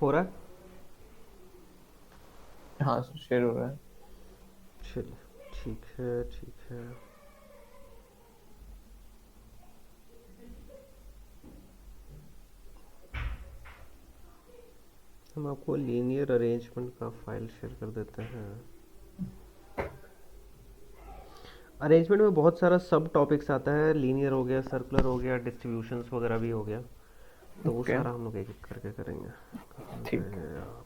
हो रहा है? हाँ शेयर हो रहा है। चलिए, ठीक है ठीक है। हम आपको लीनियर अरेंजमेंट का फाइल शेयर कर देते हैं। अरेंजमेंट में बहुत सारा सब टॉपिक्स आता है, लीनियर हो गया, सर्कुलर हो गया, डिस्ट्रीब्यूशंस वगैरह भी हो गया। तो वो ओके सारा हम लोग एक एक करके करेंगे। कहाँ ठीक। गए आप?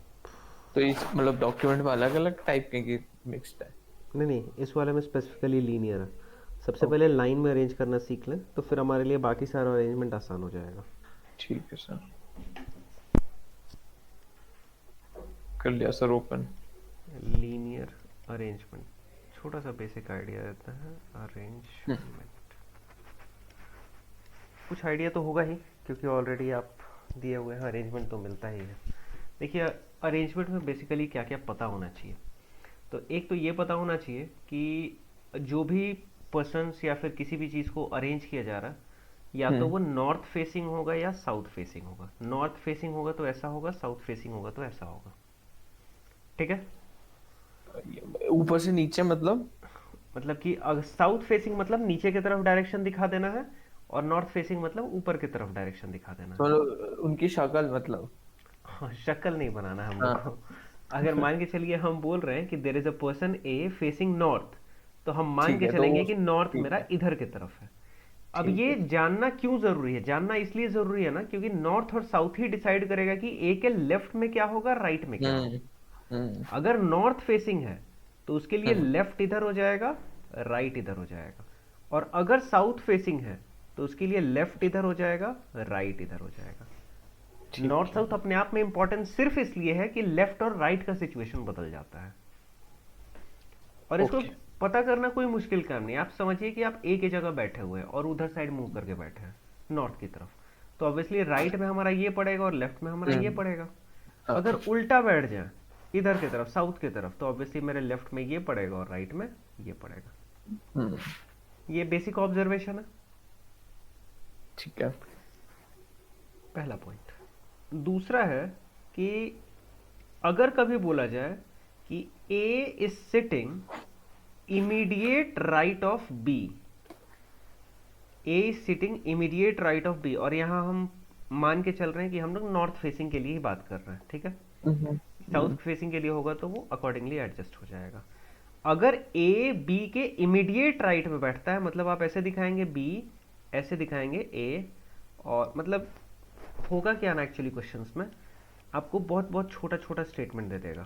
तो इस मतलब डॉक्यूमेंट में अलग अलग टाइप के मिक्स्ड है। नहीं नहीं, इस वाले में स्पेसिफिकली लीनियर है। सबसे पहले ओके लाइन में अरेंज करना सीख लें, तो फिर हमारे लिए बाकी सारा अरेंजमेंट आसान हो जाएगा। ठीक है सर, कर लिया सर ओपन। लीनियर अरेंजमेंट, छोटा सा बेसिक आइडिया देता है। अरेंजमेंट, कुछ आइडिया तो होगा ही, क्योंकि ऑलरेडी आप दिए हुए हैं, अरेंजमेंट तो मिलता ही है। देखिए, अरेंजमेंट में बेसिकली क्या क्या पता होना चाहिए। तो एक तो ये पता होना चाहिए कि जो भी पर्सन्स या फिर किसी भी चीज़ को अरेंज किया जा रहा है, या तो हम्म। वो नॉर्थ फेसिंग होगा या साउथ फेसिंग होगा। नॉर्थ फेसिंग होगा तो ऐसा होगा, साउथ फेसिंग होगा तो ऐसा होगा। ठीक है? ऊपर से नीचे मतलब? मतलब कि अगर साउथ फेसिंग मतलब नीचे की तरफ डायरेक्शन दिखा देना है, और नॉर्थ फेसिंग मतलब ऊपर की तरफ डायरेक्शन दिखा देना तो है। मतलब उनकी शक्ल मतलब? हाँ, शक्ल नहीं बनाना है हम लोग को। हाँ अगर मान के चलिए हम बोल रहे हैं कि there is a person A facing north, तो हम मान ठीक के है, तो चलेंगे वो कि नॉर्थ ठीक मेरा है। इधर की तरफ है। अब ठीक ये है। जानना क्यों जरूरी है? जानना इसलिए जरूरी है ना, क्योंकि नॉर्थ और साउथ ही डिसाइड करेगा कि ए के लेफ्ट में क्या होगा, राइट में क्या हम्म। होगा। हम्म। अगर नॉर्थ फेसिंग है तो उसके लिए हम्म। लेफ्ट इधर हो जाएगा, राइट इधर हो जाएगा। और अगर साउथ फेसिंग है तो उसके लिए लेफ्ट इधर हो जाएगा, राइट इधर हो जाएगा। नॉर्थ ठीक है। साउथ अपने आप में इंपॉर्टेंट सिर्फ इसलिए है कि लेफ्ट और राइट का सिचुएशन बदल जाता है। और इसको ओके। पता करना कोई मुश्किल काम नहीं। आप समझिए कि आप एक ही जगह बैठे हुए हैं और उधर साइड मूव करके बैठे हैं, नॉर्थ की तरफ। तो ऑब्वियसली राइट में हमारा ये पड़ेगा और लेफ्ट में हमारा ये हम्म। पड़ेगा। अगर हाँ। उल्टा बैठ जाए इधर की तरफ, साउथ की तरफ, तो ऑब्वियसली मेरे लेफ्ट में ये पड़ेगा और राइट में ये पड़ेगा। हम्म। ये बेसिक ऑब्जर्वेशन है, ठीक है। पहला पॉइंट। दूसरा है कि अगर कभी बोला जाए कि A is sitting immediate right of B, A is sitting immediate right of B, और यहाँ हम मान के चल रहे हैं कि हम लोग नॉर्थ फेसिंग के लिए ही बात कर रहे हैं, ठीक है? हम्म। साउथ फेसिंग के लिए होगा तो वो अकॉर्डिंगली एडजस्ट हो जाएगा। अगर ए बी के इमीडिएट राइट में बैठता है, मतलब आप ऐसे दिखाएंगे बी, ऐसे दिखाएंगे ए, और मतलब होगा क्या ना, एक्चुअली क्वेश्चंस में आपको बहुत बहुत छोटा छोटा स्टेटमेंट दे देगा,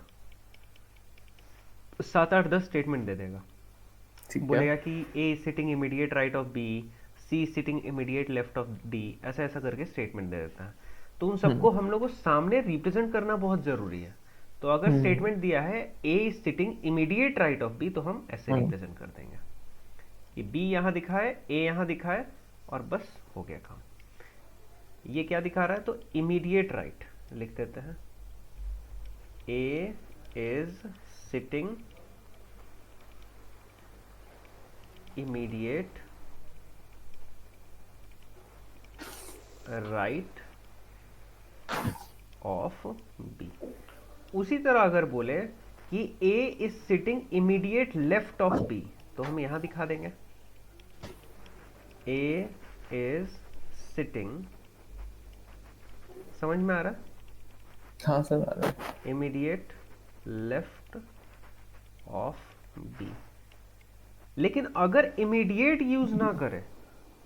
7 8 10 स्टेटमेंट दे देगा। ठीक है। बोलेगा कि A sitting immediate right of B, C sitting immediate left of D, ऐसा ऐसा करके स्टेटमेंट दे देता है। तो उन सबको हम लोग को सामने रिप्रेजेंट करना बहुत ज़रूरी है। तो अगर हम्म। स्टेटमेंट दिया है A is sitting immediate right of B, तो हम ऐसे हम्म। रिप्रेजेंट कर देंगे कि बी यहाँ दिखा है, ए यहाँ दिखा है, और बस हो गया काम। ये क्या दिखा रहा है? तो इमीडिएट राइट लिख देते हैं। A is sitting immediate right of B. उसी तरह अगर बोले कि A is sitting immediate left of B, तो हम यहां दिखा देंगे ए इज सिटिंग, समझ में आ रहा हाँ सर आ रहा है। है, इमीडिएट लेफ्ट ऑफ बी। लेकिन अगर इमीडिएट यूज ना करे,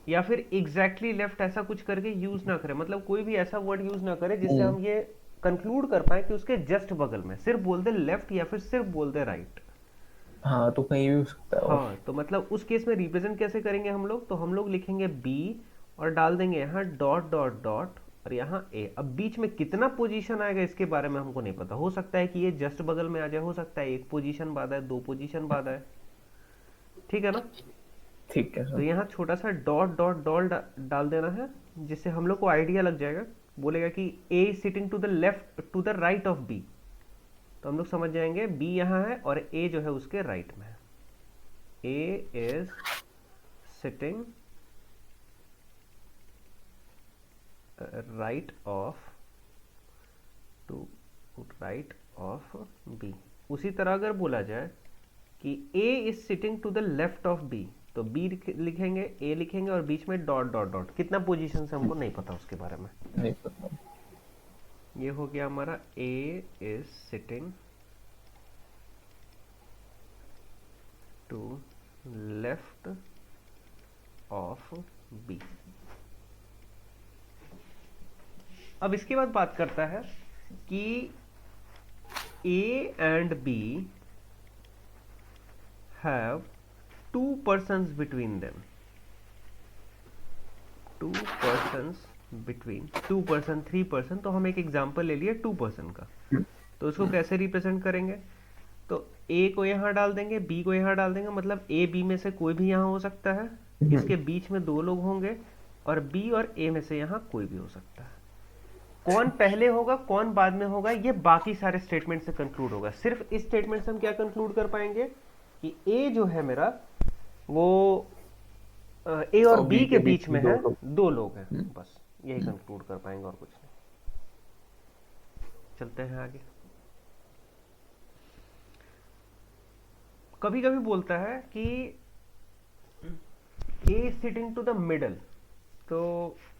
या फिर एग्जैक्टली लेफ्ट ऐसा कुछ करके यूज ना करे, मतलब कोई भी ऐसा वर्ड यूज ना करे जिससे हम्म। हम ये कंक्लूड कर पाए कि उसके जस्ट बगल में, सिर्फ बोल दे लेफ्ट या फिर सिर्फ बोल दे राइट। हाँ तो कहीं भी हो सकता है वो। हाँ, तो मतलब उस केस में रिप्रेजेंट कैसे करेंगे हम लोग? तो हम लोग लिखेंगे बी और डाल देंगे यहाँ डॉट डॉट डॉट, और यहाँ ए। अब बीच में कितना पोजीशन आएगा इसके बारे में हमको नहीं पता। हो सकता है कि ये जस्ट बगल में आ जाए, हो सकता है एक पोजीशन बाद आए, दो पोजीशन बाद आए, ठीक है ना? ठीक है तो सर। यहाँ छोटा सा डॉट डॉट डॉट डाल देना है, जिससे हम लोग को आइडिया लग जाएगा। बोलेगा कि A sitting to the left to the right of B, तो हम लोग समझ जाएंगे बी यहाँ है और ए जो है उसके राइट में है। A is sitting right of to right of B. उसी तरह अगर बोला जाए कि A is sitting to the left of B, तो बी लिखेंगे, ए लिखेंगे और बीच में डॉट डॉट डॉट। कितना पोजीशन से हमको नहीं पता उसके बारे में। नहीं पता। ये हो गया हमारा A is sitting to left of B. अब इसके बाद बात करता है कि A and B have two persons between them. Two persons between, two person, three person, तो हम एक एग्जांपल ले लिए टू पर्सन का। तो उसको कैसे रिप्रेजेंट करेंगे? तो ए को यहाँ डाल देंगे, बी को यहाँ डाल देंगे, मतलब ए बी में से कोई भी यहाँ हो सकता है, इसके बीच में दो लोग होंगे, और बी और ए में से यहाँ कोई भी हो सकता है। कौन पहले होगा कौन बाद में होगा ये बाकी सारे स्टेटमेंट से कंक्लूड होगा। सिर्फ इस स्टेटमेंट से हम क्या कंक्लूड कर पाएंगे कि ए जो है मेरा वो ए और बी के बीच में है, दो लोग हैं, बस यही कंक्लूड कर पाएंगे और कुछ नहीं। चलते हैं आगे। कभी कभी बोलता है कि A sitting to the middle. तो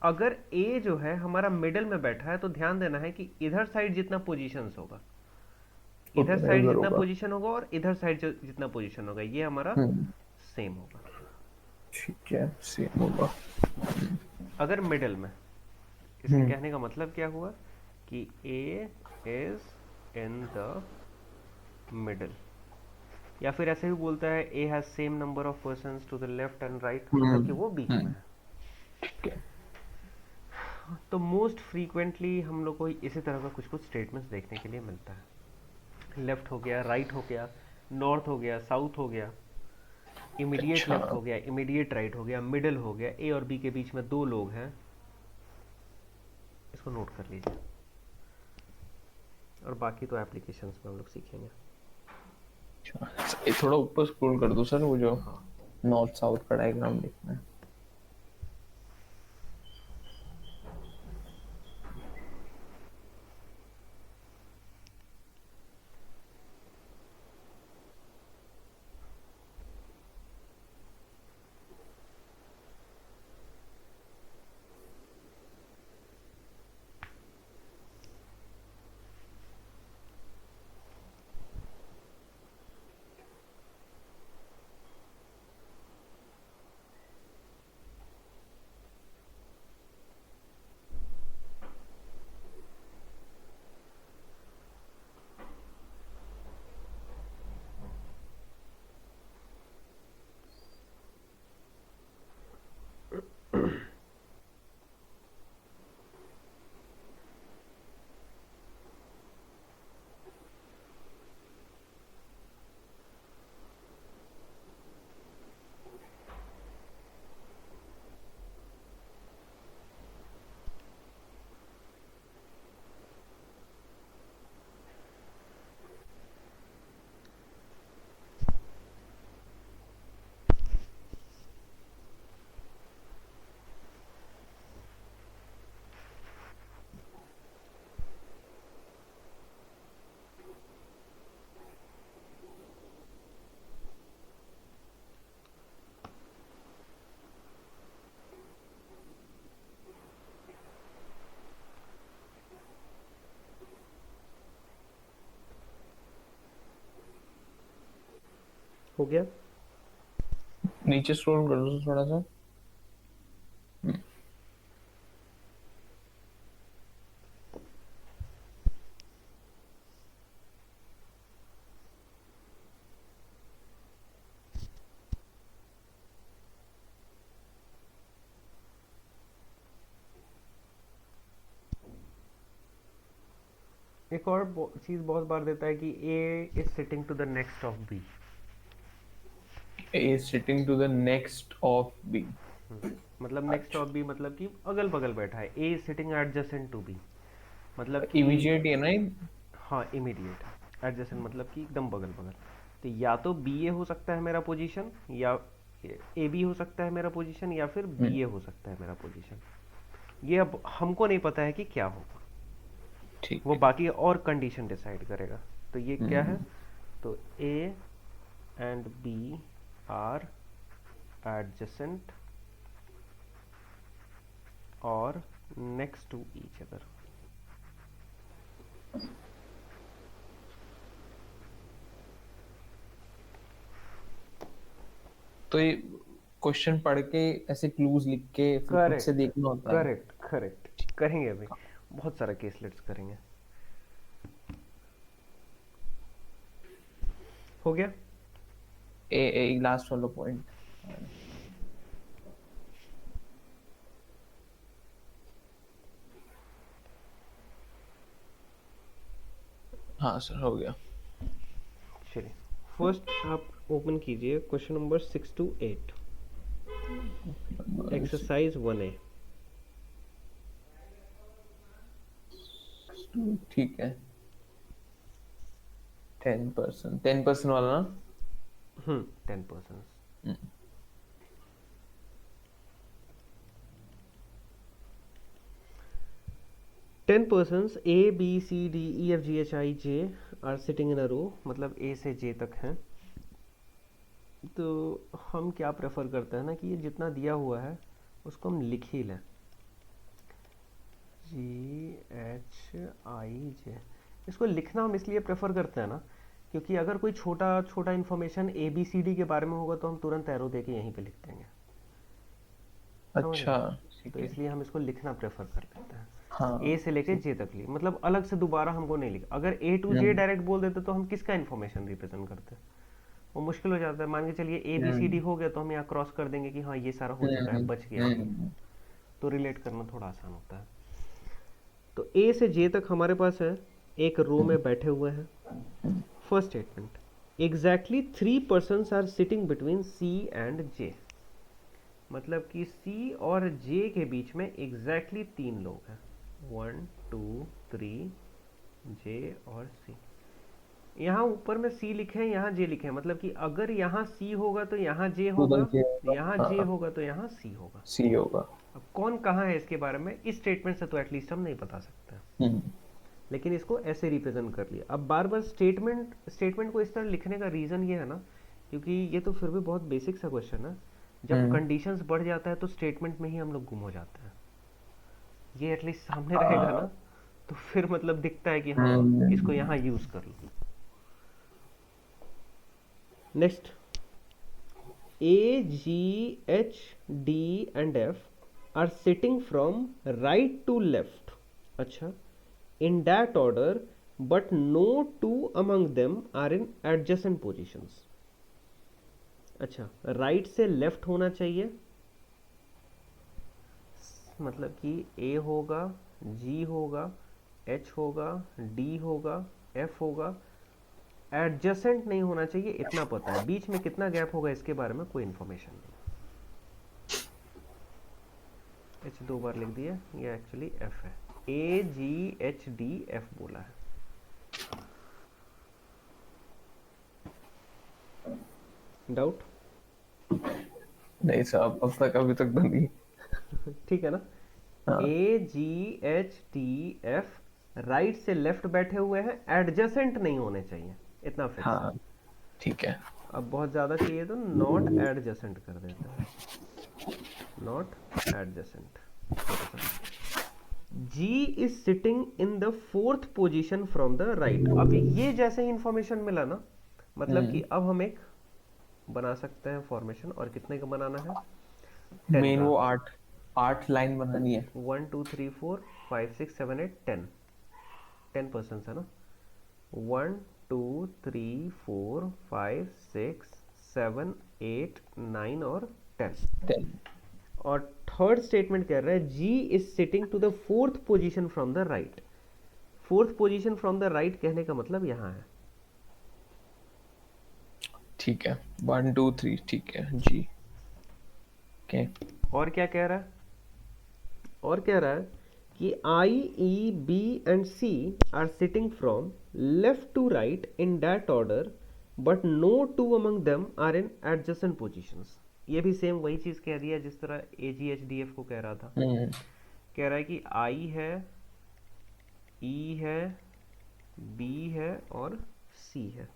अगर ए जो है हमारा मिडल में बैठा है तो ध्यान देना है कि इधर साइड जितना पोजीशंस होगा, इधर साइड जितना पोजीशन होगा और इधर साइड जितना पोजीशन होगा, ये हमारा सेम होगा। ठीक है, सेम होगा अगर मिडल में। इसके कहने का मतलब क्या हुआ कि A is in the middle. या फिर ऐसे भी बोलता है A has same number of persons to the left and right, मतलब कि वो बीच में है। तो मोस्ट फ्रीक्वेंटली हम लोग को इसी तरह का कुछ कुछ स्टेटमेंट्स देखने के लिए मिलता है। लेफ्ट हो गया, राइट हो गया, नॉर्थ हो गया, साउथ हो गया, इमीडिएट लेफ्ट हो गया, इमीडिएट राइट हो गया, मिडिल हो गया, ए और बी के बीच में दो लोग हैं। इसको नोट कर लीजिए, और बाकी तो एप्लीकेशंस में हम लोग सीखेंगे। ये थोड़ा ऊपर स्क्रॉल कर दो सर, वो जो नॉर्थ साउथ का डायग्राम देखना है। हो गया? नीचे स्क्रॉल कर दो थोड़ा सा। एक और चीज बहुत बार देता है कि A is sitting to the next of B. A is sitting to the next of B। मतलब नेक्स्ट ऑफ बी मतलब कि अगल बगल बैठा है। A is sitting adjacent to B, मतलब कि इमीडिएट है ना। हाँ, इमीडिएट। एडजेसेंट मतलब कि एकदम बगल बगल। तो या तो बी ए हो सकता है मेरा पोजीशन, या ए बी हो सकता है मेरा पोजीशन, या फिर बी ए हो सकता है मेरा पोजीशन। ये अब हमको नहीं पता है कि क्या होगा। ठीक वो है। बाकी और कंडीशन डिसाइड करेगा। तो ये क्या है, तो A and B are adjacent और नेक्स्ट टू ईच अदर। तो ये क्वेश्चन पढ़ के ऐसे क्लूज लिख के फिर खुद से करेक्ट, देखना होता है। करेक्ट, करेक्ट, करेंगे अभी, बहुत सारा केसलेट्स करेंगे। हो गया। ए ए लास्ट वाला पॉइंट। हाँ सर हो गया। चलिए, फर्स्ट आप ओपन कीजिए question number 6 to 8, exercise 1A। ठीक है। 10% वाला ना। 10%। हम्म, 10% A B C D E F G H I J are sitting in a row, मतलब A से J तक हैं। तो हम क्या प्रेफर करते हैं ना कि ये जितना दिया हुआ है उसको हम लिख ही लें। GHIJ, इसको लिखना हम इसलिए प्रेफर करते हैं ना क्योंकि अगर कोई छोटा छोटा इन्फॉर्मेशन ABCD के बारे में होगा तो हम तुरंत एरो दे के यहीं पे लिख देंगे, समझ अच्छा रहे? तो ठीक है। इसलिए हम इसको लिखना प्रेफर कर लेते हैं। हाँ ए से लेके ठीक। जे तक ली, मतलब अलग से दोबारा हमको नहीं लिखा। अगर ए टू जे हम्म, डायरेक्ट बोल देते तो हम किसका इन्फॉर्मेशन रिप्रेजेंट करते हैं, वो मुश्किल हो जाता है। मान के चलिए ए बी सी डी हम्म, हो गया तो हम यहाँ क्रॉस कर देंगे कि हाँ ये सारा हो चुका है, हम्म, बच गया ये, हम्म, तो रिलेट करना थोड़ा आसान होता है। तो ए से जे तक हमारे पास है, एक रो में बैठे हुए हैं। First statement, exactly 3 persons are sitting between C and J, मतलब कि सी और जे के बीच में एग्जैक्टली 3 लोग हैं, 1 2 3, जे और सी। यहाँ ऊपर में सी लिखे हैं, यहाँ जे लिखे हैं, मतलब कि अगर यहाँ सी होगा तो यहाँ जे उधर होगा, के होगा। यहाँ जे हाँ होगा तो यहाँ सी होगा। सी होगा। अब कौन कहाँ है इसके बारे में इस स्टेटमेंट से तो एटलीस्ट हम नहीं बता सकते, हम्म, लेकिन इसको ऐसे रिप्रेजेंट कर लिया। अब बार बार स्टेटमेंट को इस तरह लिखने का रीज़न ये है ना, क्योंकि ये तो फिर भी बहुत बेसिक सा क्वेश्चन है। जब हम्म, कंडीशंस बढ़ जाता है तो स्टेटमेंट में ही हम लोग गुम हो जाते हैं। ये एटलीस्ट सामने रहेगा ना, हाँ, तो फिर मतलब दिखता है कि हाँ इसको हम्म, यहाँ यूज़ कर लो। Next, A, G, H, D and F are sitting from right to left. अच्छा, in that order, but no two among them are in adjacent positions. अच्छा, राइट से लेफ्ट होना चाहिए, मतलब कि A होगा, G होगा, H होगा, D होगा, F होगा। एडजेसेंट नहीं होना चाहिए, इतना पता है। बीच में कितना गैप होगा इसके बारे में कोई इन्फॉर्मेशन नहीं। एच 2 बार लिख दिया, ये एक्चुअली एफ है। AGHDF बोला है। डाउट? नहीं साहब अब तक अभी तक तो नहीं। ठीक है ना। हाँ AGHDF राइट से लेफ्ट बैठे हुए हैं, एडजेसेंट नहीं होने चाहिए, इतना फिक्स है। हाँ ठीक है। अब बहुत ज़्यादा चाहिए तो नॉट एडजेसेंट कर देते हैं, नॉट एडजेसेंट, छोटा सा। G is sitting in the fourth position from the right. अब ये जैसे ही इंफॉर्मेशन मिला ना, मतलब कि अब हम एक बना सकते हैं फॉर्मेशन, और कितने का बनाना है, 10 मेन का। वो आठ आठ लाइन बनानी है। 1 2 3 4 5 6 7 8 10, 10% है ना। 1 2 3 4 5 6 7 8 9 और 10। 10। और थर्ड स्टेटमेंट कह रहा है G is sitting to the fourth position from the right. Fourth position from the right कहने का मतलब यहाँ है। ठीक है 1 2 3 ठीक है जी। ओके। और क्या कह रहा है, और कह रहा है कि I E B and C are sitting from left to right in that order, but no two among them are in adjacent positions. ये भी सेम वही चीज़ कह दिया जिस तरह AGHDF को कह रहा था। हम्म, कह रहा है कि आई है, ई है, बी है और सी है,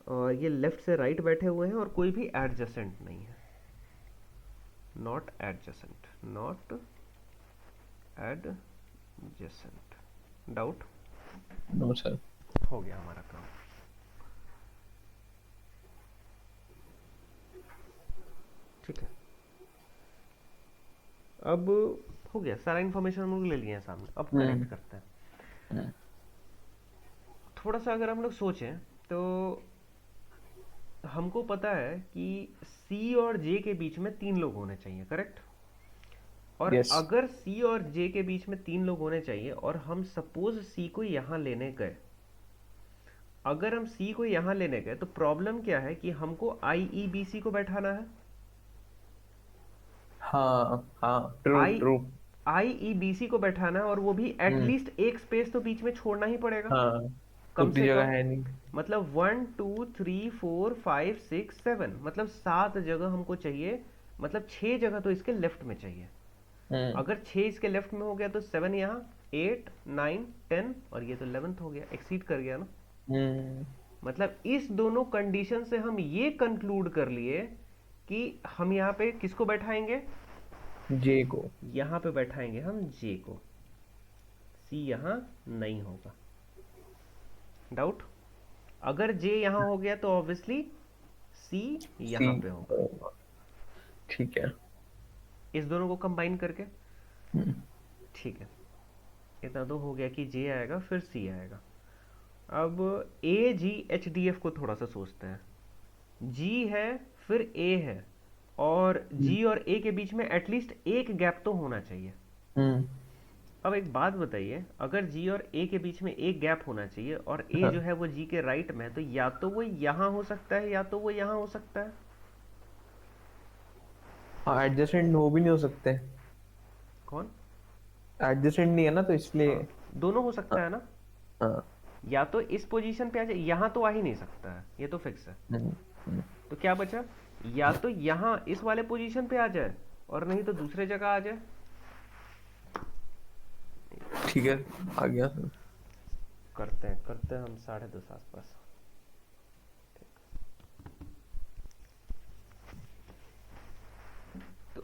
और ये लेफ्ट से राइट बैठे हुए हैं और कोई भी एडजेसेंट नहीं है, not adjacent, not adjacent. Doubt? No sir. हो गया हमारा काम। ठीक है, अब हो गया सारा इन्फॉर्मेशन हम लोग ले लिए हैं सामने, अब कनेक्ट करते हैं। हम्म, थोड़ा सा अगर हम लोग सोचें तो हमको पता है कि सी और जे के बीच में 3 लोग होने चाहिए, करेक्ट? और यस। अगर सी और जे के बीच में 3 लोग होने चाहिए और हम सपोज सी को यहाँ लेने गए, अगर हम सी को यहाँ लेने गए तो प्रॉब्लम क्या है कि हमको आई ई बी सी को बैठाना है। हाँ हाँ, true I true. I E B C को बैठाना है और वो भी हम्म। एटलीस्ट एक स्पेस तो बीच में छोड़ना ही पड़ेगा, हाँ, कम उतनी से जगह कम। है नहीं। मतलब 1 2 3 4 5 6 7, मतलब 7 जगह हमको चाहिए, मतलब 6 जगह तो इसके लेफ्ट में चाहिए। हम्म। अगर 6 इसके लेफ्ट में हो गया तो 7 यहाँ, 8 9 10 और ये तो 11th हो गया, एक्सीड कर गया ना। हम्म। मतलब इस दोनों कंडीशन से हम ये कंक्लूड कर लिए कि हम यहाँ पे किसको बैठाएंगे, जे को। यहाँ पे बैठाएंगे हम जे को, सी यहाँ नहीं होगा। डाउट? अगर जे यहाँ हो गया तो ऑब्वियसली सी सी यहाँ पे होगा। होगा। ठीक है। इस दोनों को कंबाइन करके, हम्म। ठीक है, इतना तो हो गया कि जे आएगा फिर सी आएगा। अब ए जी एच डी एफ को थोड़ा सा सोचते हैं। जी है, फिर ए है, और जी और ए के बीच में एटलीस्ट एक गैप तो होना चाहिए। हम्म। अब एक बात बताइए, अगर जी और ए के बीच में एक गैप होना चाहिए और ए हाँ जो है वो जी के राइट में है, तो या तो वो यहाँ हो सकता है या तो वो यहाँ हो सकता है। हाँ, एडजस्टेंट वो भी नहीं हो सकते। कौन? एडजस्टेंट नहीं है ना, तो इसलिए। हाँ, दोनों हो हाँ सकता है ना। हाँ। या तो इस पोजीशन पे आ जाए, यहाँ तो आ ही नहीं सकता है, ये तो फिक्स है। हम्म, हम्म। तो क्या बचा? या तो यहाँ इस वाले पोजीशन पे आ जाए और नहीं तो दूसरे जगह आ जाए। ठीक है, आ गया सर। करते हैं हम 10:30 आसपास। तो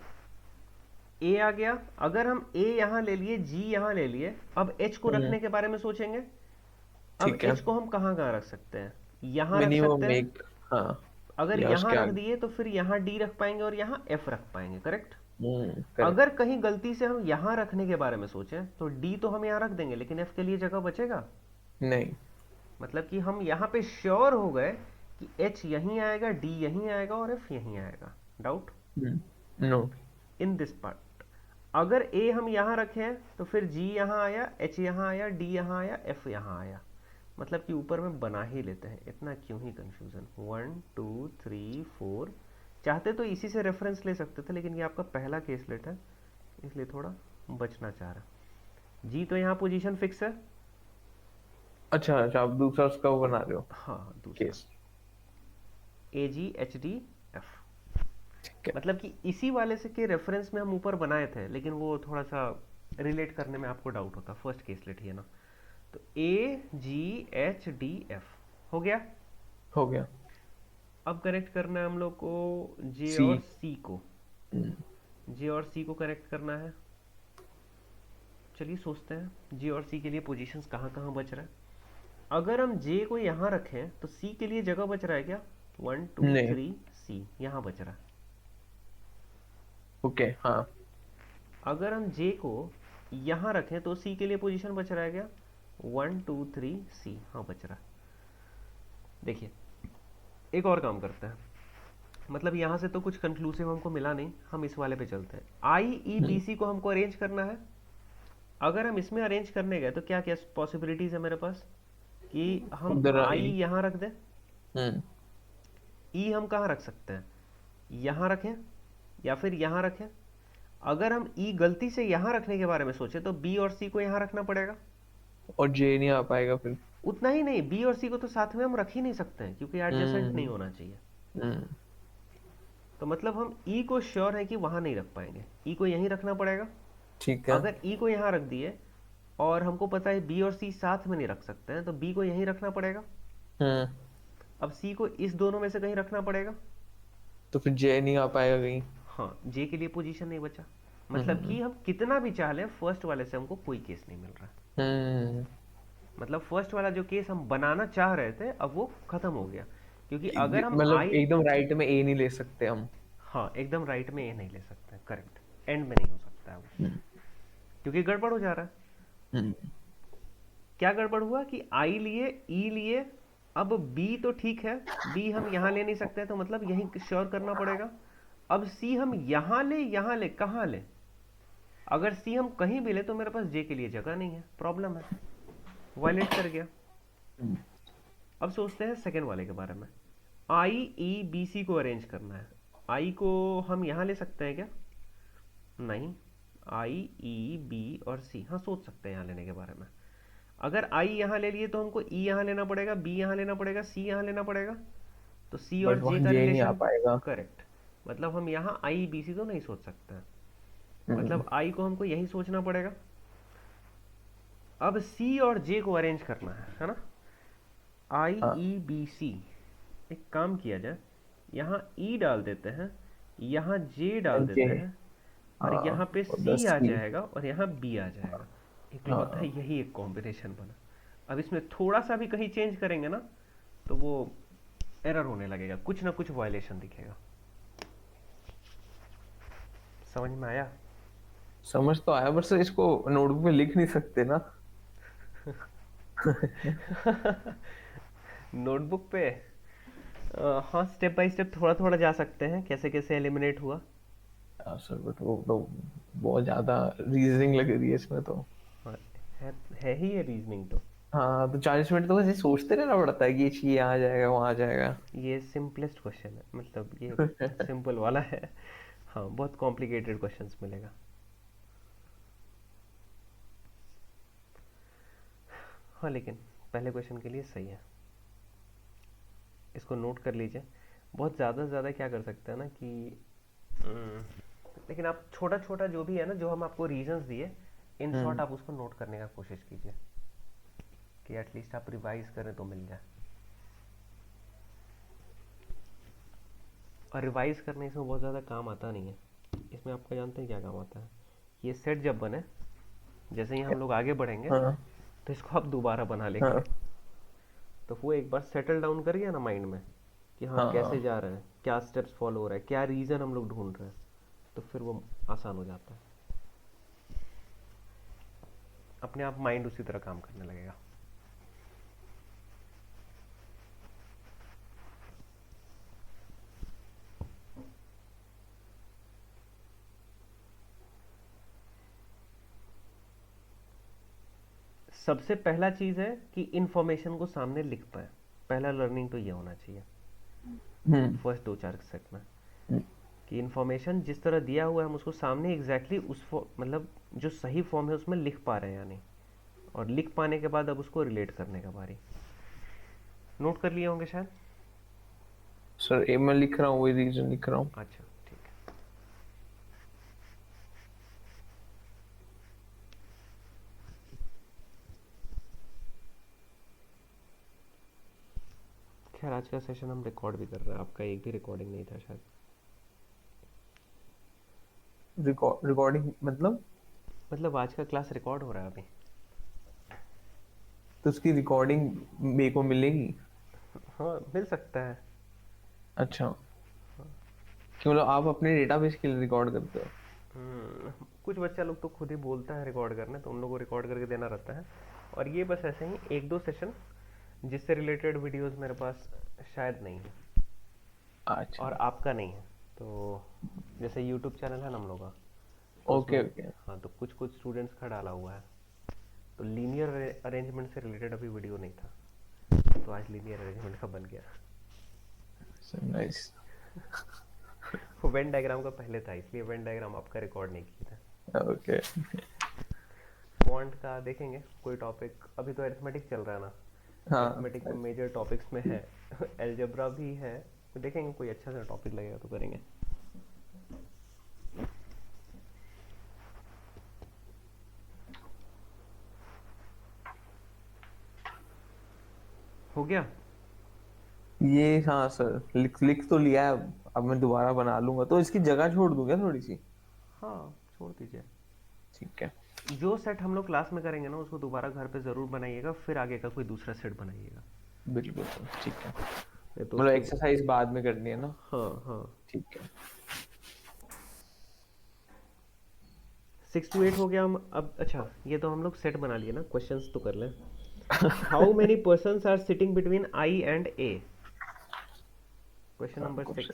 ए आ गया, अगर हम ए यहाँ ले लिए, जी यहाँ ले लिए, अब एच को हम्म। रखने के बारे में सोचेंगे। अब ठीक है। एच को हम कहाँ कहाँ रख सकते हैं? यहाँ रख सकते मिनिमम हैं। एक। हाँ। अगर या यहाँ उसके रख आगे। दिए तो फिर यहाँ डी रख पाएंगे और यहाँ एफ रख पाएंगे, करेक्ट? करेक्ट। अगर कहीं गलती से हम यहाँ रखने के बारे में सोचें तो डी तो हम यहाँ रख देंगे, लेकिन एफ के लिए जगह बचेगा? नहीं। मतलब कि हम यहाँ पे श्योर हो गए कि एच यहीं आएगा, डी यहीं आएगा और एफ यहीं आएगा। Doubt no. In this part? अगर ए हम यहाँ रखें तो फिर जी यहाँ आया, एच यहाँ आया, डी यहाँ आया, एफ यहाँ आया, मतलब कि ऊपर में बना ही लेते हैं, इतना क्यों ही कंफ्यूजन। 1 2 3 4, चाहते तो इसी से रेफरेंस ले सकते थे, लेकिन ये आपका पहला केसलेट है इसलिए थोड़ा बचना चाह रहा। जी तो यहाँ पोजीशन फिक्स है। अच्छा अच्छा, आप दूसरा उसका वो बना रहे हो। हाँ, दूसरा केस। ए जी एच डी एफ, ठीक है। मतलब कि इसी वाले से के रेफरेंस में हम ऊपर बनाए थे, लेकिन वो थोड़ा सा रिलेट करने में आपको डाउट होता। फर्स्ट केसलेट ही है ना। तो ए जी एच डी एफ हो गया। हो गया। अब कनेक्ट करना है हम लोग को जे सी। और सी को। जे और सी को कनेक्ट करना है। चलिए सोचते हैं जे और सी के लिए पोजीशंस कहाँ कहाँ बच रहा है। अगर हम जे को यहाँ रखें तो सी के लिए जगह बच रहा है क्या? 1 2 3 सी यहाँ बच रहा है। ओके हाँ। अगर हम जे को यहाँ रखें तो सी के लिए पोजीशन बच रहा है क्या? 1 2 3 सी हाँ बच रहा है। देखिए, एक और काम करते हैं, मतलब यहाँ से तो कुछ कंक्लूसिव हमको मिला नहीं, हम इस वाले पे चलते हैं। आई ई बी सी को हमको अरेंज करना है। अगर हम इसमें अरेंज करने गए तो क्या क्या पॉसिबिलिटीज है मेरे पास कि हम उधर आई आई। यहाँ रख दें। हम्म। ई हम कहाँ रख सकते हैं? यहाँ रखें या फिर यहाँ रखें। अगर हम ई गलती से यहाँ रखने के बारे में सोचे तो बी और सी को यहाँ रखना पड़ेगा। और जे नहीं आ पाएगा फिर। उतना ही नहीं, बी और सी को तो साथ में हम रख ही नहीं सकते हैं क्योंकि एडजेसेंट नहीं हम्म। होना चाहिए। हम्म। तो मतलब हम ई को श्योर है कि वहां नहीं रख पाएंगे, ई को यहीं रखना पड़ेगा। ठीक है। अगर ई को यहाँ रख दिए और हमको पता है बी और सी साथ में नहीं रख सकते हैं, तो बी को यहीं रखना पड़ेगा। हम्म। अब सी को इस दोनों में से कहीं रखना पड़ेगा। तो फिर जे नहीं आ पाएगा कहीं। हाँ, जे के लिए पोजीशन नहीं बचा। मतलब हम्म। कि हम कितना भी चाह लें, फर्स्ट वाले से हमको कोई केस नहीं मिल रहा। हम्म। मतलब फर्स्ट वाला जो केस हम बनाना चाह रहे थे, अब वो खत्म हो गया। क्योंकि अगर हम मतलब आई, एकदम राइट में ए नहीं ले सकते हम। हाँ एकदम राइट में ये नहीं ले सकते, करेक्ट, एंड में नहीं हो सकता है वो, हम्म। क्योंकि गड़बड़ हो जा रहा है। हम्म। क्या गड़बड़ हुआ कि आई लिए, ई लिए, अब बी तो ठीक है, बी हम यहाँ ले नहीं सकते, तो मतलब यहीं श्योर करना पड़ेगा। अब सी हम यहाँ ले, कहाँ ले? अगर सी हम कहीं भी ले तो मेरे पास जे के लिए जगह नहीं है, प्रॉब्लम है, वायलेट कर गया। हम्म। अब सोचते हैं सेकेंड वाले के बारे में। आई ई बी सी को अरेंज करना है। आई को हम यहाँ ले सकते हैं क्या? नहीं। आई ई बी और सी, हाँ सोच सकते हैं यहाँ लेने के बारे में। अगर आई यहाँ ले लिए तो हमको ई यहाँ लेना पड़ेगा, बी यहाँ लेना पड़ेगा, सी यहाँ लेना पड़ेगा। तो सी और बट जे वहां का जे नहीं आ रिलेशन, पाएगा। करेक्ट। मतलब हम यहाँ आई बी सी तो नहीं सोच सकते हैं। हम्म। मतलब आई को हमको यही सोचना पड़ेगा। अब सी और जे को अरेंज करना है ना? आई हाँ। E B C. एक काम किया जाए, यहाँ ई डाल देते हैं, यहाँ जे डाल जे। देते हैं, और हाँ। यहाँ पे और सी दस आ की। जाएगा और यहाँ बी आ जाएगा। इकलौता हाँ। यही एक कॉम्बिनेशन बना। अब इसमें थोड़ा सा भी कहीं चेंज करेंगे ना, तो वो एरर होने लगेगा, कुछ ना कुछ वायलेशन दिखेगा। समझ में आया? समझ तो आया, बस इसको नोटबुक में लिख नहीं सकते ना। नोटबुक पे हाँ स्टेप बाय स्टेप थोड़ा थोड़ा जा सकते हैं, कैसे कैसे एलिमिनेट हुआ। हाँ सर, बट वो तो बहुत ज्यादा रीजनिंग लग रही है इसमें तो। हाँ, है ही है रीजनिंग तो। हाँ, तो 40 मिनट तो वैसे सोचते रहना पड़ता है कि ये यहाँ आ जाएगा वहाँ आ जाएगा। ये सिंपलेस्ट क्वेश्चन है, मतलब ये सिंपल वाला है। हाँ, बहुत कॉम्प्लिकेटेड क्वेश्चंस मिलेगा। हाँ लेकिन पहले क्वेश्चन के लिए सही है, इसको नोट कर लीजिए। बहुत ज़्यादा से ज़्यादा क्या कर सकते हैं ना कि अम, लेकिन आप छोटा छोटा जो भी है ना, जो हम आपको रीजंस दिए, इन शॉर्ट हम्म। आप उसको नोट करने का कोशिश कीजिए, कि एटलीस्ट आप रिवाइज करें तो मिल जाए। और रिवाइज करने इसमें बहुत ज़्यादा काम आता नहीं है। इसमें आपका जानते हैं क्या काम आता है? ये सेट जब बने, जैसे ही हम लोग आगे बढ़ेंगे, हाँ। तो इसको आप दोबारा बना लेंगे। हाँ। तो वो एक बार सेटल डाउन कर गया ना माइंड में, कि हाँ कैसे हाँ। जा रहे हैं, क्या स्टेप्स फॉलो हो रहा है, क्या रीज़न हम लोग ढूंढ रहे हैं, तो फिर वो आसान हो जाता है। अपने आप माइंड उसी तरह काम करने लगेगा। सबसे पहला चीज़ है कि इंफॉर्मेशन को सामने लिख पाए। पहला लर्निंग तो ये होना चाहिए हम्म। फर्स्ट दो चार सेट में, हम्म। कि इन्फॉर्मेशन जिस तरह दिया हुआ है हम उसको सामने एग्जैक्टली मतलब जो सही फॉर्म है उसमें लिख पा रहे हैं या नहीं, और लिख पाने के बाद अब उसको रिलेट करने का बारी। नोट कर लिए होंगे शायद। सर ए मैं लिख रहा हूँ, वही रीजन लिख रहा हूँ। अच्छा ठीक है। खैर आज का सेशन हम रिकॉर्ड भी कर रहे हैं, आपका एक भी रिकॉर्डिंग नहीं था शायद। रिकॉर्डिंग मतलब? मतलब आज का क्लास रिकॉर्ड हो रहा है अभी। तो उसकी रिकॉर्डिंग मेरे को मिलेगी? हाँ मिल सकता है। अच्छा। कि मतलब आप अपने डेटाबेस के लिए रिकॉर्ड करते हो? कुछ बच्चा लोग तो खुद ही बोलता है रिकॉर्ड करने, तो उन लोगों को रिकॉर्ड करके देना रहता है। और ये बस ऐसे ही एक दो सेशन जिससे रिलेटेड वीडियोस मेरे पास शायद नहीं है, अच्छा। और आपका नहीं है। तो जैसे यूट्यूब चैनल है ना हम लोग का, तो ओके उसमें, ओके। हाँ तो कुछ कुछ स्टूडेंट्स का डाला हुआ है, तो लीनियर अरेंजमेंट से रिलेटेड अभी वीडियो नहीं था, तो आज लीनियर अरेंजमेंट का बन गया। नाइस। वो वेन डायग्राम का पहले था, इसलिए वेन डायग्राम आपका रिकॉर्ड नहीं किया था। ओके। फॉन्ट का देखेंगे कोई टॉपिक, अभी तो अरिथमेटिक चल रहा है ना, हाँ। अरिथमेटिक में मेजर टॉपिक्स में है, एलजेब्रा भी है, तो देखेंगे कोई अच्छा सा टॉपिक लगेगा तो करेंगे। हो गया? ये हाँ सर, लिख लिख तो लिया है। अब मैं दोबारा बना लूंगा, तो इसकी जगह छोड़ दूं क्या थोड़ी सी? हाँ, छोड़ दीजिए। ठीक है। जो सेट हम लोग क्लास में करेंगे ना उसको दोबारा घर पे ज़रूर बनाइएगा, फिर आगे का कोई दूसरा सेट बनाइएगा। बिल्कुल सर, ठीक है। नहीं तो मतलब उसके। एक्सरसाइज बाद में करनी है ना? हाँ हाँ। ठीक है। 6 to 8 हो गया। हम अब अच्छा, ये तो हम लोग सेट बना लिए ना, क्वेश्चंस तो कर लें। How many persons are sitting between I and A? Question number 6।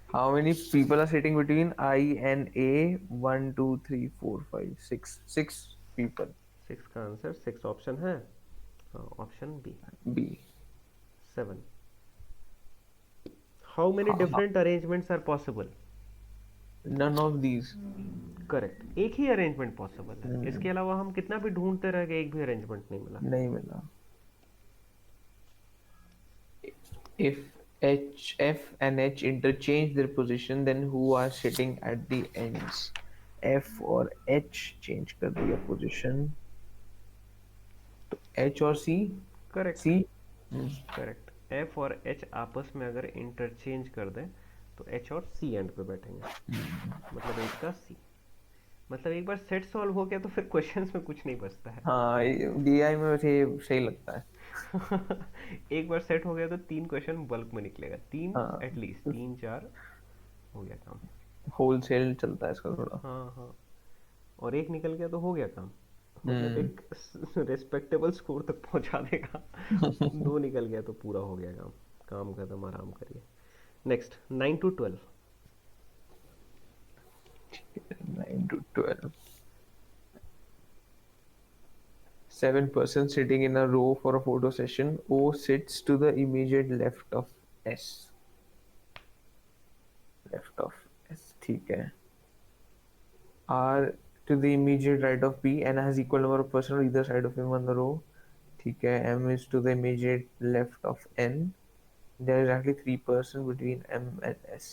How many people are sitting between I and A? 1 2 3 4 5 6, 6 people. 6 का आंसर 6 ऑप्शन है। हाँ, option B. B. 7। How many हाँ, different arrangements are possible? None of these. Correct, एक ही arrangement possible है, इसके अलावा हम कितना भी ढूंढते रह गए, एक भी अरेंजमेंट नहीं मिला। नहीं मिला। If H, F and H interchange their position, then who are sitting at the ends? F और H change कर दिया position, तो H और C? Correct. C? Correct, F और एच आपस में अगर इंटरचेंज कर दें तो एच और सी एंड पे बैठेंगे, मतलब एच का सी। मतलब एक बार सेट सॉल्व हो गया तो फिर क्वेश्चंस में कुछ नहीं बचता है। हाँ, DI में वैसे ये सही लगता है। एक बार सेट हो गया तो 3 क्वेश्चन बल्क में निकलेगा, 3 हाँ, एटलीस्ट, 3 4 हो गया काम। होलसेल चलता है इसका थोड़ा। हाँ हाँ। और एक निकल गया तो हो गया काम, मतलब हम्म। एक रिस्पेक्टेबल स्कोर तक पहुंचा देगा। 2 निकल गया तो पूरा हो गया काम। काम खत्म, आराम करिए। Next, 9 to 12। 9 to 12. 7 persons sitting in a row for a photo session. O sits to the immediate left of S. Left of S, ठीक है। R to the immediate right of P and has equal number of person on either side of him on the row. ठीक है। M is to the immediate left of N. There is exactly 3 person between M and S.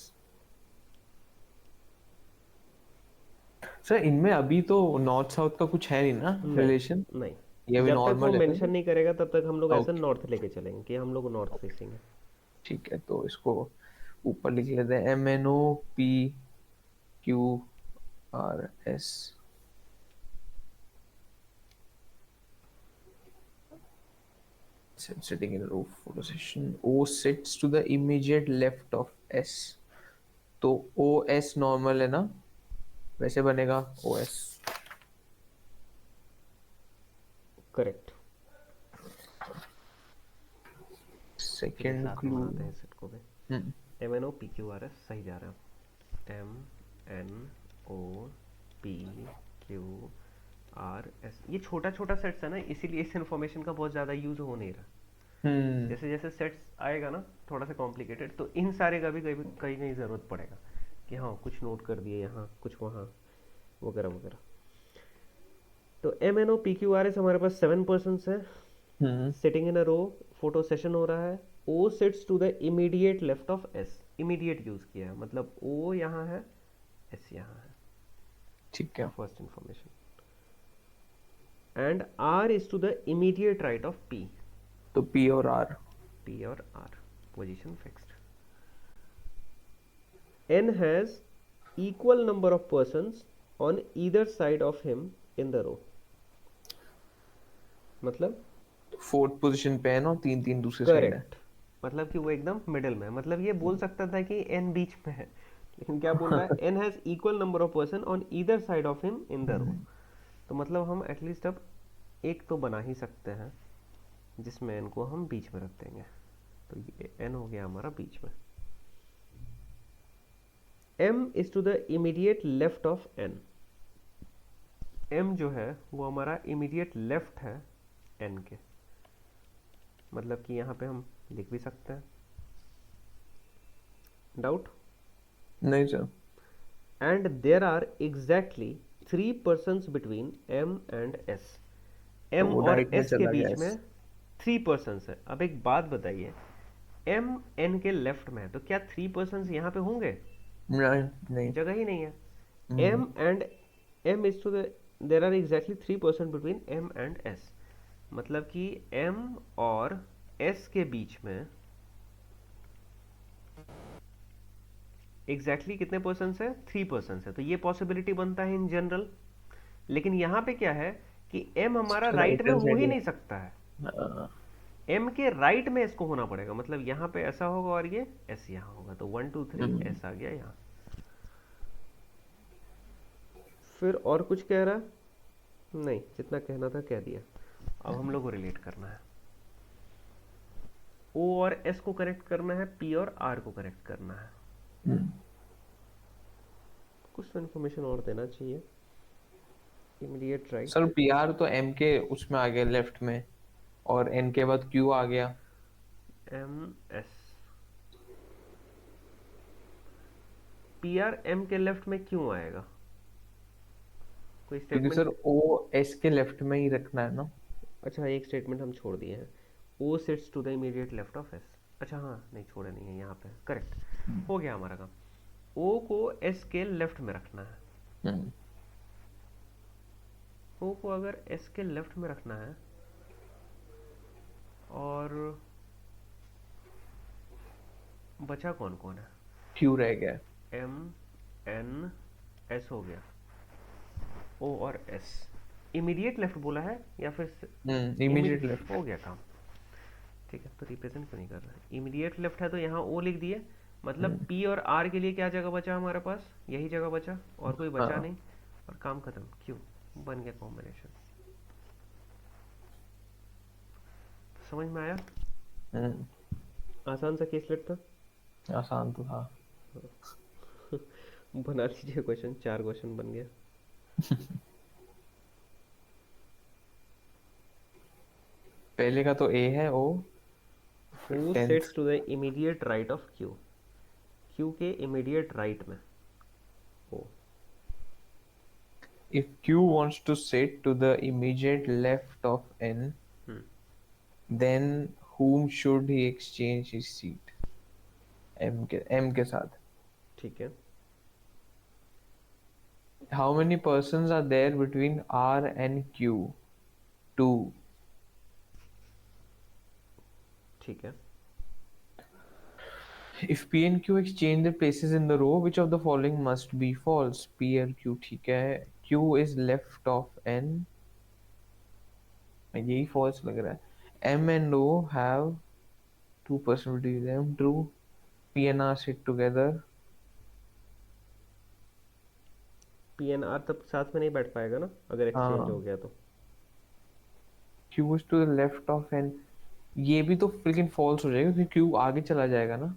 Sir इनमें अभी तो north south का कुछ है नहीं ना रिलेशन? नहीं नहीं, ये अभी जब तक वो नॉर्मल है मेंशन ना? नहीं करेगा तब तक हम लोग ऐसे ओके। नॉर्थ लेके चलेंगे कि हम लोग नॉर्थ फेसिंग है। ठीक है, तो इसको ऊपर लिख लेते हैं। MNOPQRS sitting in a row photo session. O sits to the immediate left of S. तो OS नॉर्मल है ना, वैसे बनेगा OS। करेक्ट। एक सेकेंड साथ में क्लू। बनाते हैं सेट को भी। MNOPQRS सही जा रहा है। MNOPQRS, ये छोटा छोटा सेट्स है ना, इसीलिए इस इन्फॉर्मेशन का बहुत ज़्यादा यूज़ हो नहीं रहा। हम्म। जैसे जैसे सेट्स आएगा ना थोड़ा सा कॉम्प्लिकेटेड, तो इन सारे का भी कहीं कहीं कहीं ज़रूरत पड़ेगा कि हाँ कुछ नोट कर दिए यहाँ, कुछ वहाँ, वगैरह वगैरह। तो MNOPQRS हमारे पास 7 पर्सन है, हम्म। Sitting in a row, photo session हो रहा है। O sits to the immediate left of S, immediate use किया है, मतलब ओ यहाँ है, एस यहाँ है, ठीक है। First information. And R is to the immediate right of P, तो P और R। पी और R, position fixed. N has equal number of persons on either side of him in the row, मतलब fourth position पे है ना, तीन तीन दूसरी साइड है। करेक्ट, मतलब कि वो एकदम मिडिल में है। मतलब ये बोल सकता था कि एन बीच में है, लेकिन क्या बोल रहा है, N has equal number of person on either side of him in the row. तो मतलब हम एटलीस्ट अब एक तो बना ही सकते हैं जिसमें एन को हम बीच में रख देंगे, तो ये एन हो गया हमारा बीच में। m is to the immediate left of n, m जो है वो हमारा इमीडिएट लेफ्ट है n के, मतलब कि यहाँ पे हम लिख भी सकते हैं। डाउट? नहीं sir. And there are exactly 3 persons between m and s, तो m वो और डायरेक्ट में s के चला गया बीच में 3 पर्सन्स है। अब एक बात बताइए, m n के लेफ्ट में है तो क्या 3 पर्सन्स यहाँ पे होंगे? नहीं नहीं। जगह ही नहीं है। m and m is to the, there are exactly 3 person between m and s, मतलब कि M और S के बीच में एग्जैक्टली कितने पर्सन है, 3% है, तो ये पॉसिबिलिटी बनता है इन जनरल। लेकिन यहाँ पे क्या है कि M हमारा राइट राइट में हैंड हो साइड ही में। नहीं सकता है, हाँ। M के राइट में इसको होना पड़ेगा, मतलब यहाँ पे ऐसा होगा और ये S यहाँ होगा, तो 1 2 3 हम्म, S आ गया यहाँ। फिर और कुछ कह रहा है? नहीं, जितना कहना था कह दिया। अब हम लोग को रिलेट करना है, O और S को कनेक्ट करना है, P और R को कनेक्ट करना है। हम्म। कुछ तो इन्फॉर्मेशन और देना चाहिए। Immediate sir right, P R तो एम के उसमें आ गया लेफ्ट में, और एन के बाद क्यू आ गया। MS, PR M के लेफ्ट में क्यों आएगा? कोई क्योंकि सर स्टेटमेंट? ओ एस के लेफ्ट में ही रखना है ना। अच्छा, एक स्टेटमेंट हम छोड़ दिए हैं, O sits to the immediate left of S। अच्छा हाँ, नहीं छोड़े नहीं है, यहाँ पे करेक्ट हो गया हमारा काम। O को S के लेफ्ट में रखना है। हम्म। O को अगर S के लेफ्ट में रखना है, और बचा कौन कौन है? क्यू रह गया। M N S हो गया, O और S। इमीडिएट लेफ्ट बोला है या फिर इमीडिएट लेफ्ट। हो गया काम। ठीक है, तो रिप्रेजेंट क्यों नहीं कर रहा है? इमीडिएट लेफ्ट है तो यहाँ O लिख दिए, मतलब हम्म। P और R के लिए क्या जगह बचा हमारे पास? यही जगह बचा, और कोई बचा हाँ। नहीं, और काम खत्म। क्यों बन गया कॉम्बिनेशन? समझ में आया? हम्म। आसान सा केस लेट था। आसान तो था। बना लीजिए क्वेश्चन, 4 क्वेश्चन बन गया। पहले का तो ए है, O O tenth. Sits to the immediate right of Q, Q के इमीडिएट राइट में O। If Q wants to sit to the immediate left of n, hmm, then whom should he exchange his seat? M के साथ। ठीक है, How many persons are there between R and Q? Two. ठीक है। If P and Q exchange their places in the row, which of the following must be false? P और Q ठीक है। Q is left of N, यही false लग रहा है। M and O have 2% between them, true. P and R sit together. PNR तब साथ में नहीं बैठ पाएगा ना अगर एक्सचेंज हो हाँ। गया तो। Q is to the left of N, ये भी तो लेकिन false हो जाएगा क्योंकि Q आगे चला जाएगा ना।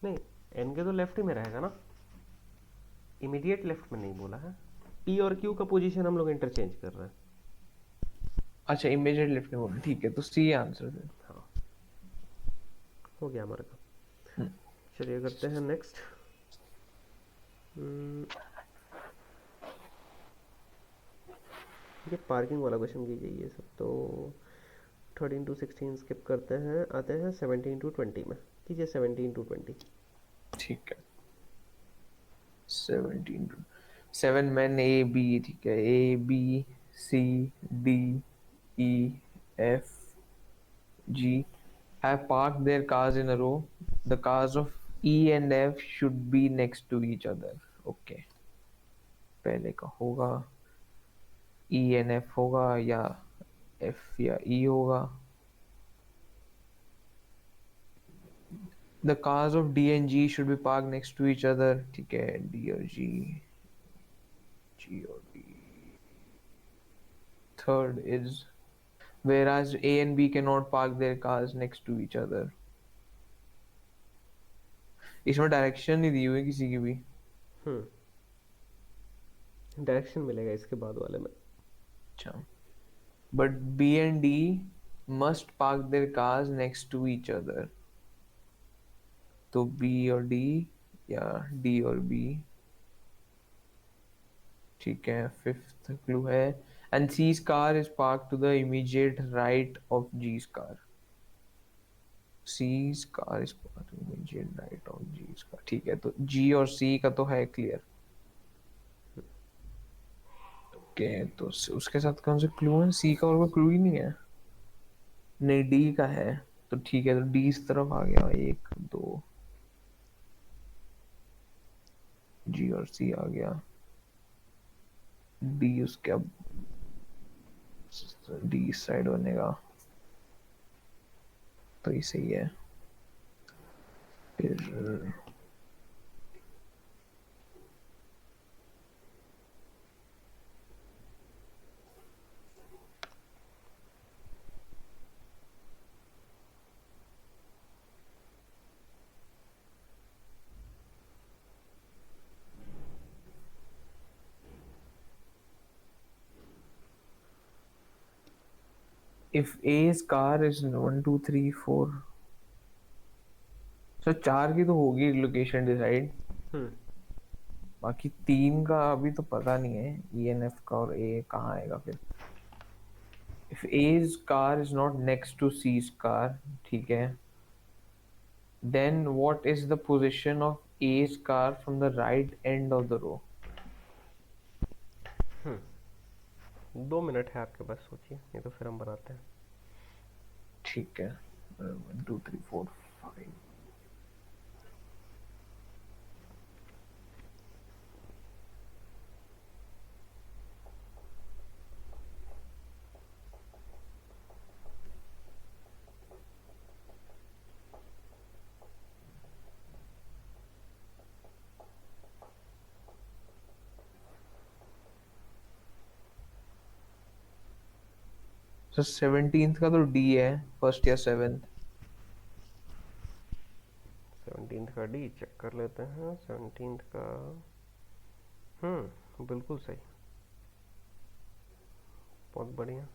नहीं, N के तो लेफ्ट ही में रहेगा ना, इमीडिएट लेफ्ट में नहीं बोला है। P और Q का पोजीशन हम लोग इंटरचेंज कर रहे हैं। अच्छा इमीडिएट लेफ्ट में बोला, ठीक है, तो सी आंसर है। हाँ, हो गया हमारा काम। हम्म। चलिए करते हैं नेक्स्ट। ये पार्किंग वाला क्वेश्चन कीजिए, ये सब तो 13 to 16 स्किप करते हैं, आते हैं 17 to 20 में। कीजिए 17 to 20। ठीक है। 17 7 men A B, ठीक है, A B C D E F G have parked their cars in a row. The cars of E and F should be next to each other. Okay, पहले का होगा E and F होगा या F या E होगा। The cars of D and G should be parked next to each other, ठीक है, D और G, G और D। Third is whereas A and B cannot park their cars next to each other. इसमें direction नहीं दी हुई किसी की भी। डायरेक्शन मिलेगा इसके बाद वाले में। अच्छा, but B and D must park their cars next to each other, तो B और D या D और B, ठीक है। फिफ्थ क्लू है and C's car is parked to the immediate right of G's car. C's car is parked to the immediate right of G's car, ठीक है, तो G और C का तो है क्लियर। ओके, तो उसके साथ कौन सा क्लू है? सी का और कोई क्लू ही नहीं है। नहीं, डी का है। तो ठीक है, तो डी इस तरफ आ गया, एक दो, जी और सी आ गया, डी उसके अब डी इस साइड बनेगा, तो ये सही है। फिर if A's car is 1 2 3 4, सो चार की तो होगी लोकेशन डिसाइड। हम्म। बाकी तीन का अभी तो पता नहीं है, ई एन एफ का और ए कहाँ आएगा फिर। If A's car is not next to C's car, ठीक है, then what is the position of A's car from the right end of the row? 2 minute है आपके पास, सोचिए, नहीं तो फिर हम बनाते हैं। ठीक है, 1 2 3 4 5। तो 17th का तो डी है, फर्स्ट या सेवेंथ। 17 का डी चेक कर लेते हैं। 17 का बिल्कुल सही, बहुत बढ़िया।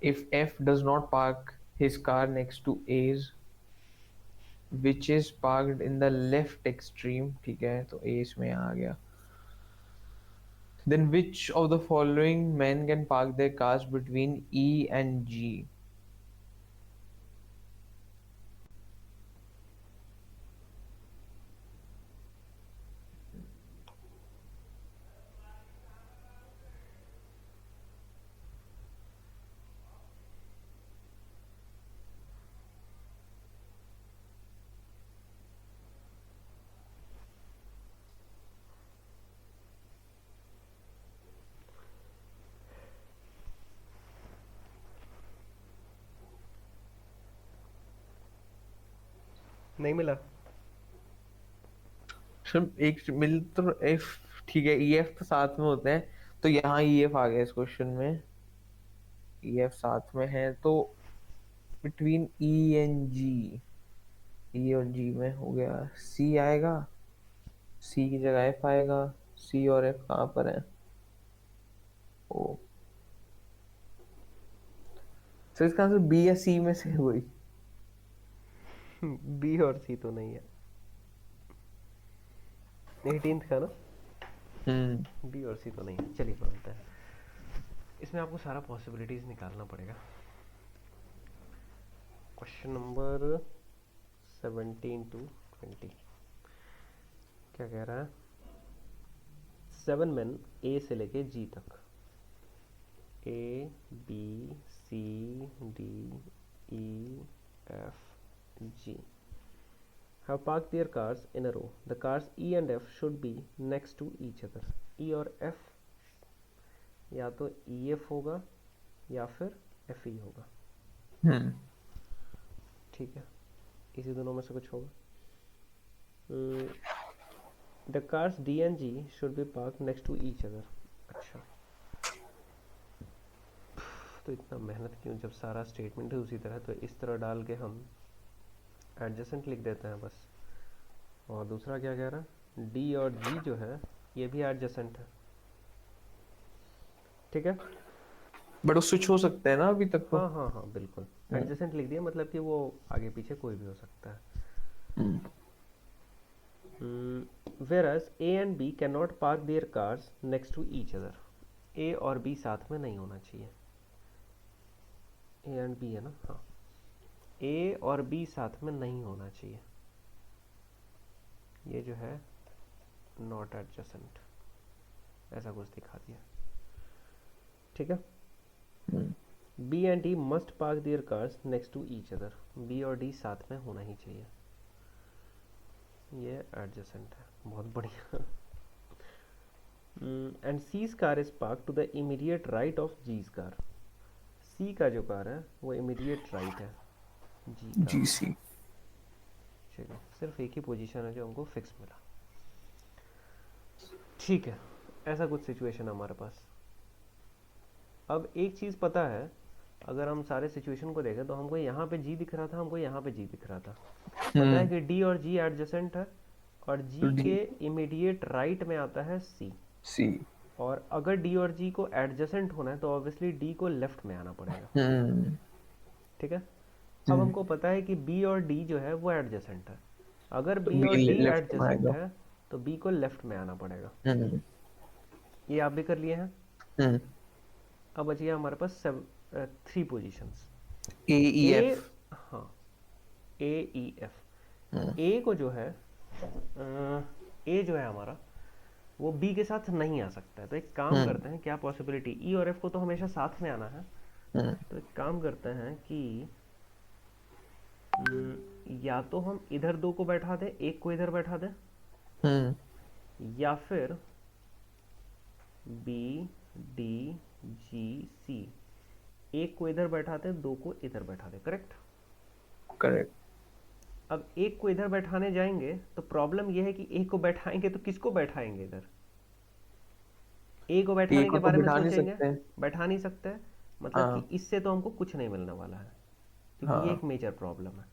If F does not park his car next to A's, which is parked in the left extreme, ठीक है, तो A इसमें आ गया, then which of the following men can park their cars between E and G? नहीं मिला। सिर्फ एक मिल तो F, ठीक है, ई एफ तो साथ में होते हैं, तो यहाँ ई एफ आ गया इस क्वेश्चन में, ई एफ साथ में है, तो between E and G, E और जी में हो गया, सी आएगा, सी की जगह एफ आएगा, सी और एफ कहाँ पर है? ओ, तो इसका आंसर बी या सी में से हुई। बी और सी तो नहीं है। 18th का ना, बी और सी तो नहीं है। चलिए मानते हैं, इसमें आपको सारा पॉसिबिलिटीज निकालना पड़ेगा। क्वेश्चन नंबर 17 to 20 क्या कह रहा है? 7 मेन ए से लेके जी तक, A B C D E F G have parked their cars in a row. The cars E and F should be next to each other. E और F या तो ई एफ होगा या फिर F E होगा। हम्म ठीक है, इसी दोनों में से कुछ होगा। The cars D and G should be park next to each other. अच्छा, तो इतना मेहनत क्यों, जब सारा स्टेटमेंट है उसी तरह, तो इस तरह डाल के हम एडजेसेंट लिख देते हैं बस। और दूसरा क्या कह रहा है? डी और जी जो है ये भी एडजेसेंट है। ठीक है, बट वो स्विच हो सकते हैं ना अभी तक तो। हाँ हाँ हाँ बिल्कुल, एडजेसेंट लिख दिया, मतलब कि वो आगे पीछे कोई भी हो सकता है। Whereas A and B cannot park their cars next to each other. A और B साथ में नहीं होना चाहिए। A and B है ना, हाँ, A और B साथ में नहीं होना चाहिए, ये जो है नॉट एडजेसेंट। ऐसा कुछ दिखा दिया, ठीक है। हम्म, B and D must park their cars next to each other, B और डी साथ में होना ही चाहिए, ये एडजेसेंट है, बहुत बढ़िया। And C's car is park to the immediate right of G's car, C का जो कार है वो इमीडिएट राइट है जी का। GC। चलिए, सिर्फ एक ही पोजीशन है जो हमको फिक्स मिला, ठीक है। ऐसा कुछ सिचुएशन हमारे पास। अब एक चीज़ पता है, अगर हम सारे सिचुएशन को देखें तो हमको यहाँ पे जी दिख रहा था, हमको यहाँ पे जी दिख रहा था। पता है कि डी और जी एडजेसेंट है, और जी D के इमीडिएट राइट में आता है सी। C। और अगर डी और जी को एडजेसेंट होना है तो ऑब्वियसली डी को लेफ्ट में आना पड़ेगा, हम्म ठीक है। अब हम्म, हमको पता है कि बी और डी जो है वो एडजेसेंट है, अगर तो बी और B डी लेफ्ट में एडजेसेंट आएगा। है तो बी को लेफ्ट में आना पड़ेगा। हम्म ये आप भी कर लिए हैं। हम्म। अब बचिए हमारे पास 3 पोजीशंस। AEF। ए, हाँ, ए ई एफ। ए को जो है ए जो है हमारा वो बी के साथ नहीं आ सकता है, तो एक काम हम्म करते हैं, क्या पॉसिबिलिटी, ई और एफ को तो हमेशा साथ में आना है, हम्म तो एक काम करते हैं कि या तो हम इधर दो को बैठा दें, एक को इधर बैठा दें, हम्म या फिर बी डी जी सी, एक को इधर बैठा दें, दो को इधर बैठा दें, करेक्ट। करेक्ट। अब एक को इधर बैठाने जाएंगे तो प्रॉब्लम यह है कि एक को बैठाएंगे तो किसको बैठाएंगे इधर, ए को A बैठाने को के तो बारे में बिठा नहीं सोचेंगे, सकते हैं। बैठा नहीं सकते, मतलब कि हाँ इससे तो हमको कुछ नहीं मिलने वाला है, क्योंकि ये हाँ एक मेजर प्रॉब्लम है।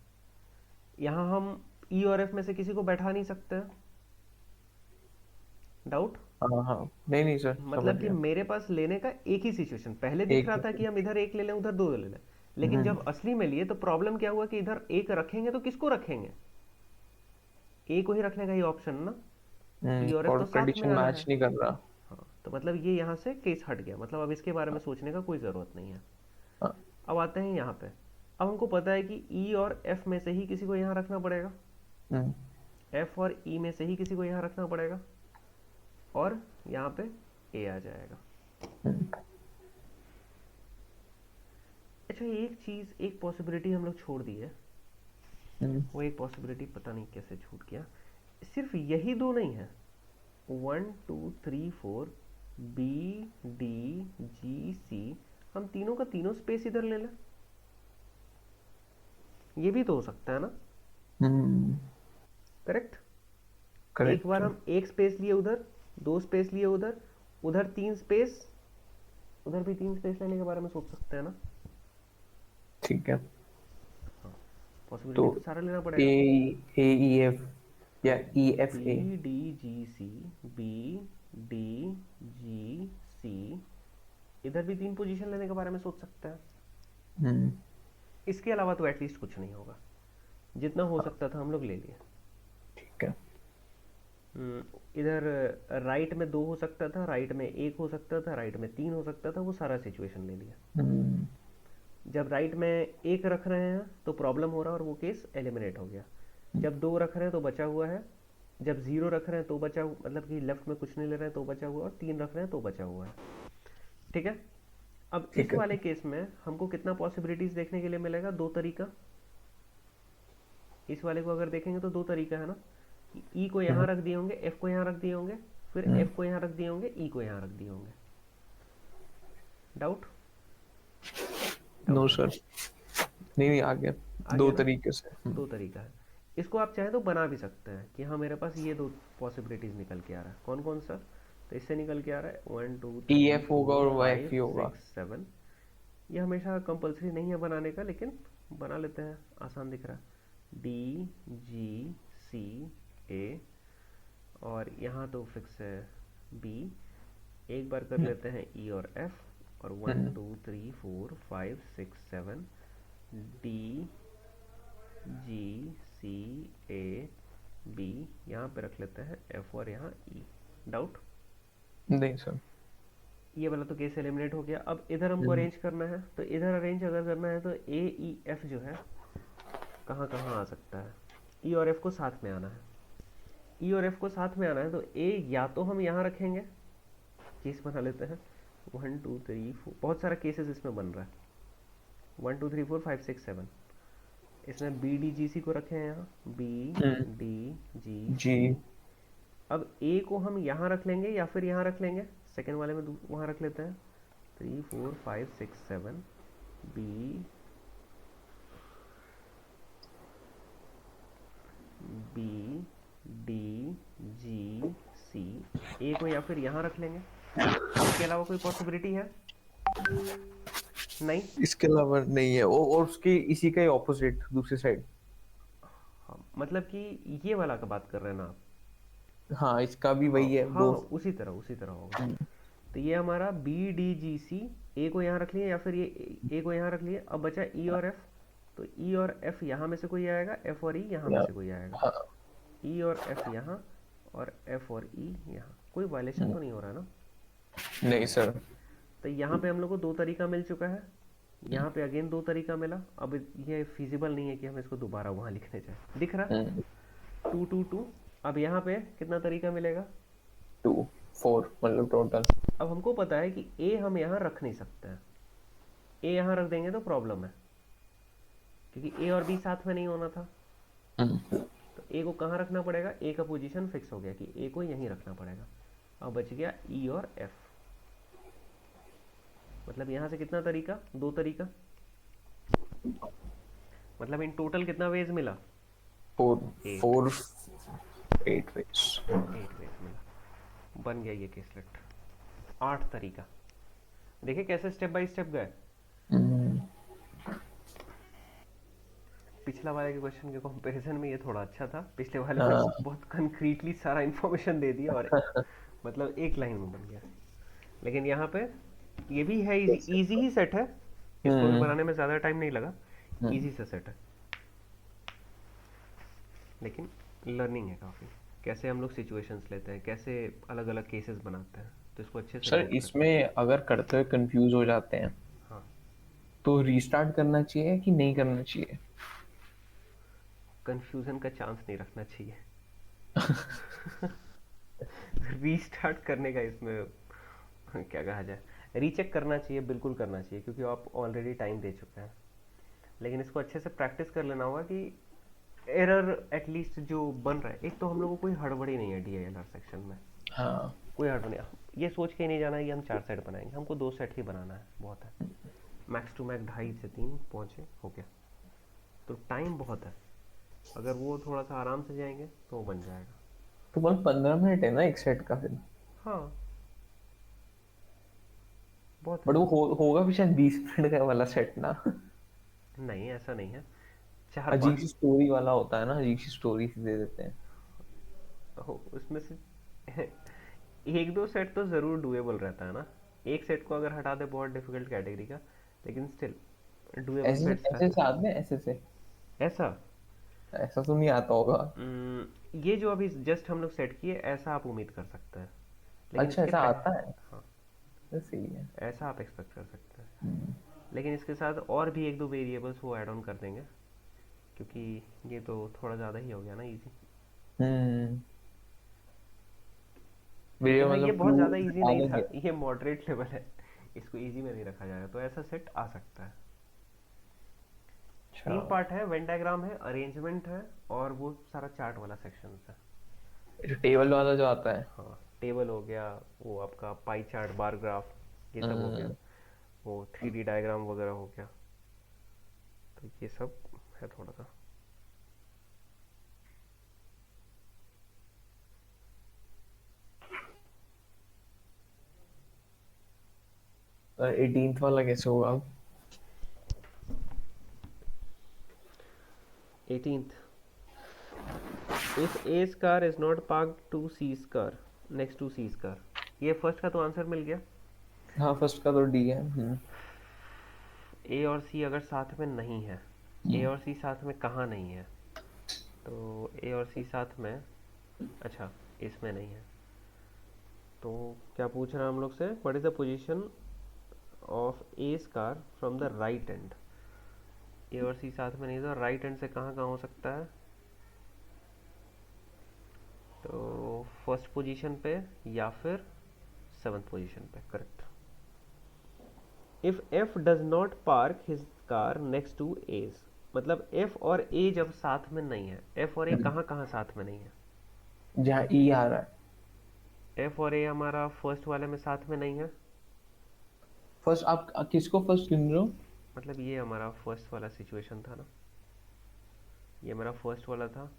यहाँ हम ई और एफ में से किसी को बैठा नहीं सकते, डाउट। हाँ हाँ, नहीं नहीं सर, समझ मतलब कि गया। मेरे पास लेने का एक ही सिचुएशन, पहले दिख एक रहा ही था कि हम इधर एक ले लें उधर दो ले लें, लेकिन हम्म जब असली में लिए तो प्रॉब्लम क्या हुआ कि इधर एक रखेंगे तो किसको रखेंगे, ए को ही रखने का ही ऑप्शन ना, ई और एफ और तो साथ में कंडीशन आना मैच है। नहीं कर रहा। हाँ, तो मतलब ये यहाँ से केस हट गया, मतलब अब इसके बारे में सोचने का कोई ज़रूरत नहीं है। हाँ, अब आते हैं यहाँ पे। अब हमको पता है कि ई और एफ में से ही किसी को यहाँ रखना पड़ेगा, हम्म एफ और ई में से ही किसी को यहाँ रखना पड़ेगा, और यहाँ पे ए आ जाएगा। हम्म अच्छा, एक चीज़, एक पॉसिबिलिटी हम लोग छोड़ दी है, हम्म वो एक पॉसिबिलिटी पता नहीं कैसे छूट गया। सिर्फ यही दो नहीं है, 1 2 3 4, बी डी जी सी, हम तीनों का तीनों स्पेस इधर ले लें, ये भी तो हो सकता है ना, हम्म करेक्ट। एक करेक्ट बार है। हम एक स्पेस लिए उधर, दो स्पेस लिए उधर, उधर 3 स्पेस, उधर भी 3 स्पेस लेने के बारे में सोच सकते हैं ना। ठीक है। हाँ, तो पॉसिबिलिटी तो सारा लेना ए पड़ेगा। AEF या हाँ, EFA। बी डी जी सी, बी डी जी सी, इधर भी 3 पोजीशन लेने के बारे में सोच सकते हैं। हम्म इसके अलावा तो एटलीस्ट कुछ नहीं होगा, जितना हो हाँ, सकता था हम लोग ले लिए। ठीक है। इधर राइट में 2 हो सकता था, राइट में 1 हो सकता था, राइट में 3 हो सकता था, वो सारा सिचुएशन ले लिया। हम्म जब राइट में 1 रख रहे हैं तो प्रॉब्लम हो रहा है और वो केस एलिमिनेट हो गया। जब 2 रख रहे हैं तो बचा हुआ है, जब 0 रख रहे हैं तो बचा मतलब कि लेफ्ट में कुछ नहीं ले रहे हैं तो बचा हुआ है, और 3 रख रहे हैं तो बचा हुआ है, ठीक है। अब ठीक इस है वाले केस में हमको कितना पॉसिबिलिटीज देखने के लिए मिलेगा, 2 तरीका। इस वाले को अगर देखेंगे तो 2 तरीका है ना, ई को यहाँ हम्म रख दिए होंगे, एफ को यहाँ रख दिए होंगे, फिर हम्म एफ को यहाँ रख दिए होंगे, ई को यहाँ रख दिए होंगे। डाउट, नो डाउट सर, नहीं नहीं, आ गया। आ दो गया ना। तरीके से। 2 तरीका है। इसको आप चाहे तो बना भी सकते हैं कि हाँ मेरे पास ये 2 पॉसिबिलिटीज निकल के आ रहा है, कौन कौन सा, तो इससे निकल के आ रहा है 1 2 3 EF होगा 4 और 5 YF होगा। 6 7। ये हमेशा कंपलसरी नहीं है बनाने का, लेकिन बना लेते हैं, आसान दिख रहा है, डी जी सी ए, और यहाँ तो फिक्स है बी। एक बार कर हम्म लेते हैं ई और एफ, और 1 2 3 4 5 6 7, D G C A B, यहाँ पे रख लेते हैं एफ और यहाँ ई। डाउट, नहीं सर। ये वाला तो केस एलिमिनेट हो गया। अब इधर हमको हम्म अरेंज करना है, तो इधर अरेंज अगर करना है तो ए ई एफ जो है कहाँ कहाँ आ सकता है, ई और एफ को साथ में आना है। ई और एफ को साथ में आना है तो ए या तो हम यहाँ रखेंगे, केस बना लेते हैं। 1 2 3 4, बहुत सारा केसेस इसमें बन रहा है। 1 2 3 4 5 6 7, इसमें बी डी जी सी को रखे हैं यहाँ, बी डी जी सी। जी। अब ए को हम यहाँ रख लेंगे या फिर यहाँ रख लेंगे, सेकेंड वाले में वहाँ रख लेते हैं। 3 4 5 6 7, बी बी डी जी सी। ए को या फिर यहाँ रख लेंगे, इसके अलावा कोई पॉसिबिलिटी है? नहीं। इसके अलावा नहीं है, और उसके इसी का ही ऑपोजिट दूसरी साइड। हाँ, मतलब कि ये वाला का बात कर रहे हैं ना आप? हाँ, इसका भी हाँ वही है हाँ, दो। उसी तरह होगा। तो ये हमारा बी डी जी सी, ए को यहाँ रख लिए या फिर ये ए को यहाँ रख लिए। अब बचा ई और एफ, तो ई और एफ यहाँ में से कोई आएगा, एफ और ई यहाँ में से कोई आएगा। हाँ। ई और एफ यहाँ, और एफ और ई यहाँ। कोई वायलेशन तो नहीं हो रहा है ना? नहीं सर। तो यहाँ पे हम लोग को दो तरीका मिल चुका है, यहाँ पे अगेन दो तरीका मिला। अब ये फिजिबल नहीं है कि हम इसको दोबारा वहाँ लिखने जाए। दिख रहा? 2 2 2। अब यहाँ पे कितना तरीका मिलेगा? 2 4 मतलब टोटल। अब हमको पता है कि ए हम यहाँ रख नहीं सकते हैं, ए यहाँ रख देंगे तो प्रॉब्लम है, क्योंकि ए और बी साथ में नहीं होना था। तो ए को कहाँ रखना पड़ेगा? ए का पोजीशन फिक्स हो गया कि ए को यहीं रखना पड़ेगा। अब बच गया ई और एफ। मतलब यहाँ से कितना तरीका? दो तरीका। मतलब इन टोटल कितना वेज मिला? 4 8 4 8 वेज। 8 वेज मिला। बन गया ये केसलेट। 8 तरीका। देखिए कैसे स्टेप बाय स्टेप गए। पिछला वाले के क्वेश्चन के कंपैरिजन में ये थोड़ा अच्छा था। पिछले वाले में बहुत कंक्रीटली सारा इंफॉर्मेशन दे दिया और मतलब एक लाइन में बन गया। लेकिन यहाँ पे ये भी है, इजी ही सेट है, इसको भी बनाने में ज़्यादा टाइम नहीं लगा, इजी सा सेट है। लेकिन लर्निंग है काफ़ी, कैसे हम लोग सिचुएशंस लेते हैं, कैसे अलग अलग केसेस बनाते हैं, तो इसको अच्छे से सर नोट करते इसमें अगर करते हुए कंफ्यूज हो जाते हैं हैं। हाँ, तो रीस्टार्ट करना चाहिए कि नहीं करना चाहिए? कंफ्यूजन का चांस नहीं रखना चाहिए। रीस्टार्ट करने का इसमें क्या कहा जाए, रीचेक करना चाहिए, बिल्कुल करना चाहिए, क्योंकि आप ऑलरेडी टाइम दे चुके हैं। लेकिन इसको अच्छे से प्रैक्टिस कर लेना होगा कि एरर एटलीस्ट जो बन रहा है, एक तो हम लोगों को कोई हड़बड़ी नहीं है डीआईएलआर सेक्शन में, हाँ। कोई हड़बड़ी नहीं। ये सोच के ही नहीं जाना है कि हम 4 सेट बनाएंगे, हमको 2 सेट ही बनाना है, बहुत है। मैक्स टू मैक्स 2.5 से 3 पहुँचे, हो गया। तो टाइम बहुत है, अगर वो थोड़ा सा आराम से जाएंगे तो वो बन जाएगा। तो बस 15 मिनट है ना एक सेट का फिर? हाँ, बहुत बट है। वो होगा भी शायद 20 मिनट का वाला सेट ना। नहीं, ऐसा नहीं है, 4 अजीब 5 सी स्टोरी वाला होता है ना, अजीब सी स्टोरी दे देते हैं। हो उसमें से एक दो सेट तो ज़रूर डुएबल रहता है ना। एक सेट को अगर हटा दे बहुत डिफिकल्ट कैटेगरी का, लेकिन स्टिल डुएबल ऐसे सेट्स ऐसे रहते से आते हैं ऐसे से? हैं। ऐसा ऐसा तो नहीं आता होगा। ये जो अभी जस्ट हम लोग सेट किए, ऐसा आप उम्मीद कर सकते हैं, लेकिन अच्छा इसके ऐसा आता है? हाँ, तो सही है। ऐसा आप एक्सपेक्ट कर सकते हैं। लेकिन इसके साथ और भी एक दो वेरिएबल्स वो ऐड ऑन कर देंगे, क्योंकि ये तो थोड़ा ज़्यादा ही हो गया ना इजी। हम्म। लेकिन वीडियो हाँ, ये मतलब बहुत क्लू ज़्यादा इजी नहीं अलग था, है। ये मॉडरेट लेवल है, इसको इजी में नहीं रखा जाएगा, तो ऐसा सेट आ सकता है। अच्छा। 3 पार्ट है, वेन डायग्राम है, अरेंजमेंट है, और वो सारा चार्ट वाला सेक्शन है। टेबल वाला जो आता है। हाँ, टेबल हो गया, वो आपका पाई चार्ट, बार ग्राफ, ये सब हो गया, वो 3D डायग्राम वगैरह हो गया, तो ये सब है थोड़ा सा। और 18th वाला कैसे होगा अब? 18th, if A's car is not parked to C's car next to C's car. ये फर्स्ट का तो आंसर मिल गया। हाँ फर्स्ट का तो डी है। ए और सी अगर साथ में नहीं है, ए और सी साथ में कहाँ नहीं है? तो ए और सी साथ में, अच्छा इसमें नहीं है, तो क्या पूछ रहा है हम लोग से? What is the position of A's car from the right end? A और सी साथ में नहीं, तो राइट एंड से कहाँ कहाँ हो सकता है? तो फर्स्ट पोजीशन पे या फिर सेवन्थ पोजीशन पे, correct. If F does not park his car next to E's, मतलब एफ और ए जब साथ में नहीं है, एफ और ए कहाँ कहाँ साथ में नहीं है? जहाँ ई आ रहा है। एफ और ए हमारा फर्स्ट वाले में साथ में नहीं है, फर्स्ट आप किसको फर्स्ट गिन रहे हो? मतलब ये हमारा फर्स्ट वाला सिचुएशन था ना, ये हमारा फर्स्ट वाला था,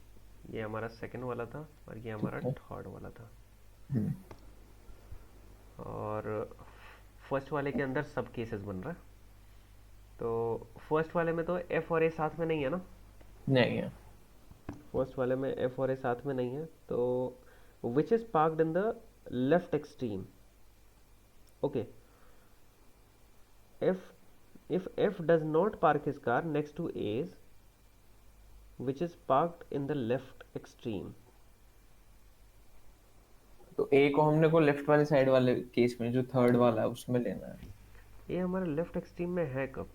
ये हमारा सेकंड वाला था, और ये हमारा ठीक है। थर्ड वाला था। हम्म, और फर्स्ट वाले के अंदर सब केसेस बन रहा है, तो फर्स्ट वाले में तो एफ और ए साथ में नहीं है ना, नहीं है। फर्स्ट वाले में एफ और ए साथ में नहीं है, तो which is parked in the left extreme. Okay, if f does not park his car next to a's which is parked in the left extreme। तो ए को हमने को लेफ्ट वाले साइड वाले केस में जो थर्ड वाला है उसमें लेना है, ये हमारा लेफ्ट एक्सट्रीम में है कब?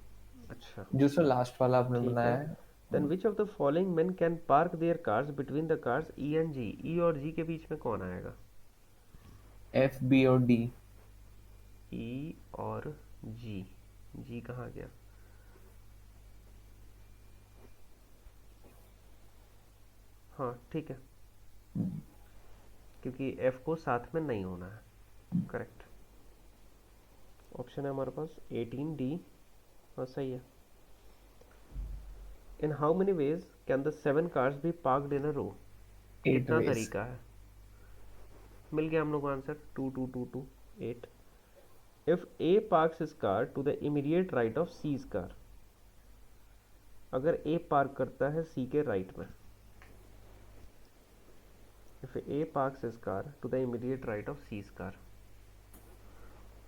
अच्छा, जो सो लास्ट वाला आपने ठीक बनाया है। है। Then which of the following men can park their cars between the cars E and G, E और जी के बीच में कौन आएगा? एफ बी और डी। ई और जी, जी कहाँ गया? हाँ ठीक है, क्योंकि एफ को साथ में नहीं होना है, करेक्ट। ऑप्शन है हमारे पास 18 डी, और सही है। In how many ways can the 7 cars be parked in a row? 8 कितना वेज। तरीका है? मिल गया हम लोग को answer, 2 2 2 2 8। If A parks his car to the immediate right of C's car, अगर ए पार्क करता है सी के राइट में, if A parks his car to the immediate right of C's car,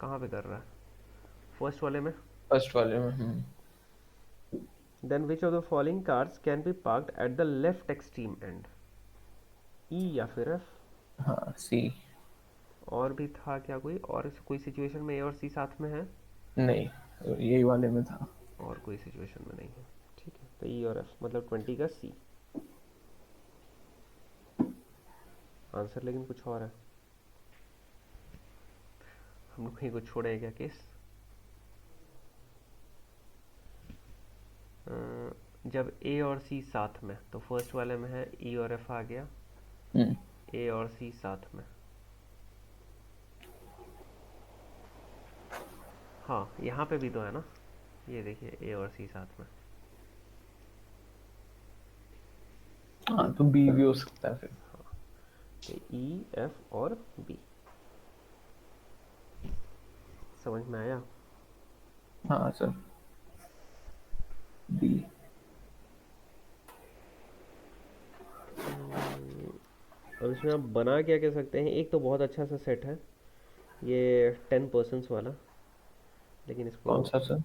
कहाँ पे कर रहा है? फर्स्ट वाले में। फर्स्ट वाले में। Then which of the following cars can be parked at the left extreme end, E या फिर एफ? हाँ सी। और भी था क्या कोई, और कोई सिचुएशन में ए और सी साथ में है? नहीं, यही वाले में था। और कोई सिचुएशन में नहीं है, ठीक है, तो ई और एफ मतलब 20 का सी आंसर। लेकिन कुछ और है, हम लोग कहीं कुछ छोड़े हैं क्या केस? जब ए और सी साथ में, तो फर्स्ट वाले में है ई और एफ आ गया, हम्म, ए और सी साथ में। हाँ यहाँ पे भी तो है ना, ये देखिए ए और सी साथ में। हाँ तो बी भी हो सकता है फिर। तो ई एफ और बी, समझ में आया? हाँ सर, बी। अब इसमें आप बना क्या कह सकते हैं, एक तो बहुत अच्छा सा सेट है ये 10% वाला, लेकिन इसको कौन सा सर?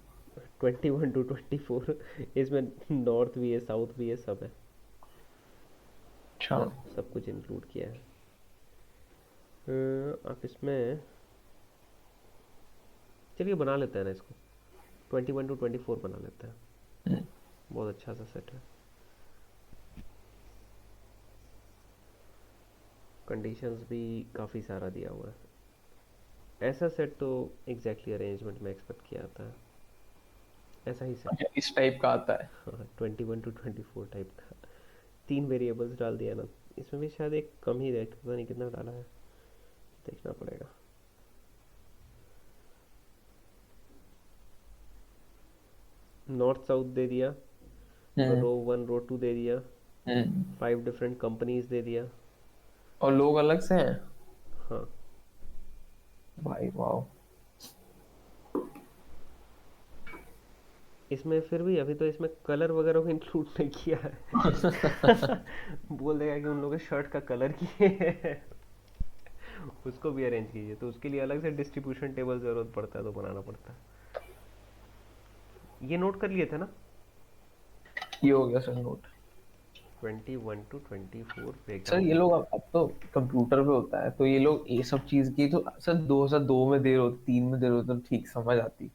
21 to 24 इसमें नॉर्थ भी है, साउथ भी है, सब है, अच्छा। सब कुछ इंक्लूड किया है। आप इसमें चलिए बना लेते हैं ना इसको, 21 to 24 बना लेते हैं, हम्म, बहुत अच्छा सा सेट है। कंडीशंस भी काफ़ी सारा दिया हुआ है, ऐसा सेट तो एग्जैक्टली अरेंजमेंट में एक्सपेक्ट किया जाता है, ऐसा ही सेट। अच्छा इस टाइप का आता है। हाँ 21 to 24 टाइप का, 3 वेरिएबल्स डाल दिया ना, इसमें भी शायद एक कम ही रहता, पता नहीं कितना डाला है, देखना पड़ेगा। नॉर्थ साउथ दे दिया, हम्म, रो 1 रो 2 दे दिया, हम्म। 5 डिफरेंट कंपनीज दे दिया। और लोग अलग से हैं? हाँ भाई वाह। इसमें फिर भी अभी तो इसमें कलर वगैरह को इंक्लूड नहीं किया है बोल देगा कि उन लोगों के शर्ट का कलर किए है उसको भी अरेंज कीजिए, तो उसके लिए अलग से डिस्ट्रीब्यूशन टेबल जरूरत पड़ता है, तो बनाना पड़ता है। ये नोट कर लिए थे ना, ये हो गया sir note. 21 to 24 sir breakdown. ये लोग अब तो कंप्यूटर पे होता है, तो ये लोग ये सब चीज की तो सर 2002 में दे रहे होते, 3 में दे रहे होते तो ठीक समझ आती।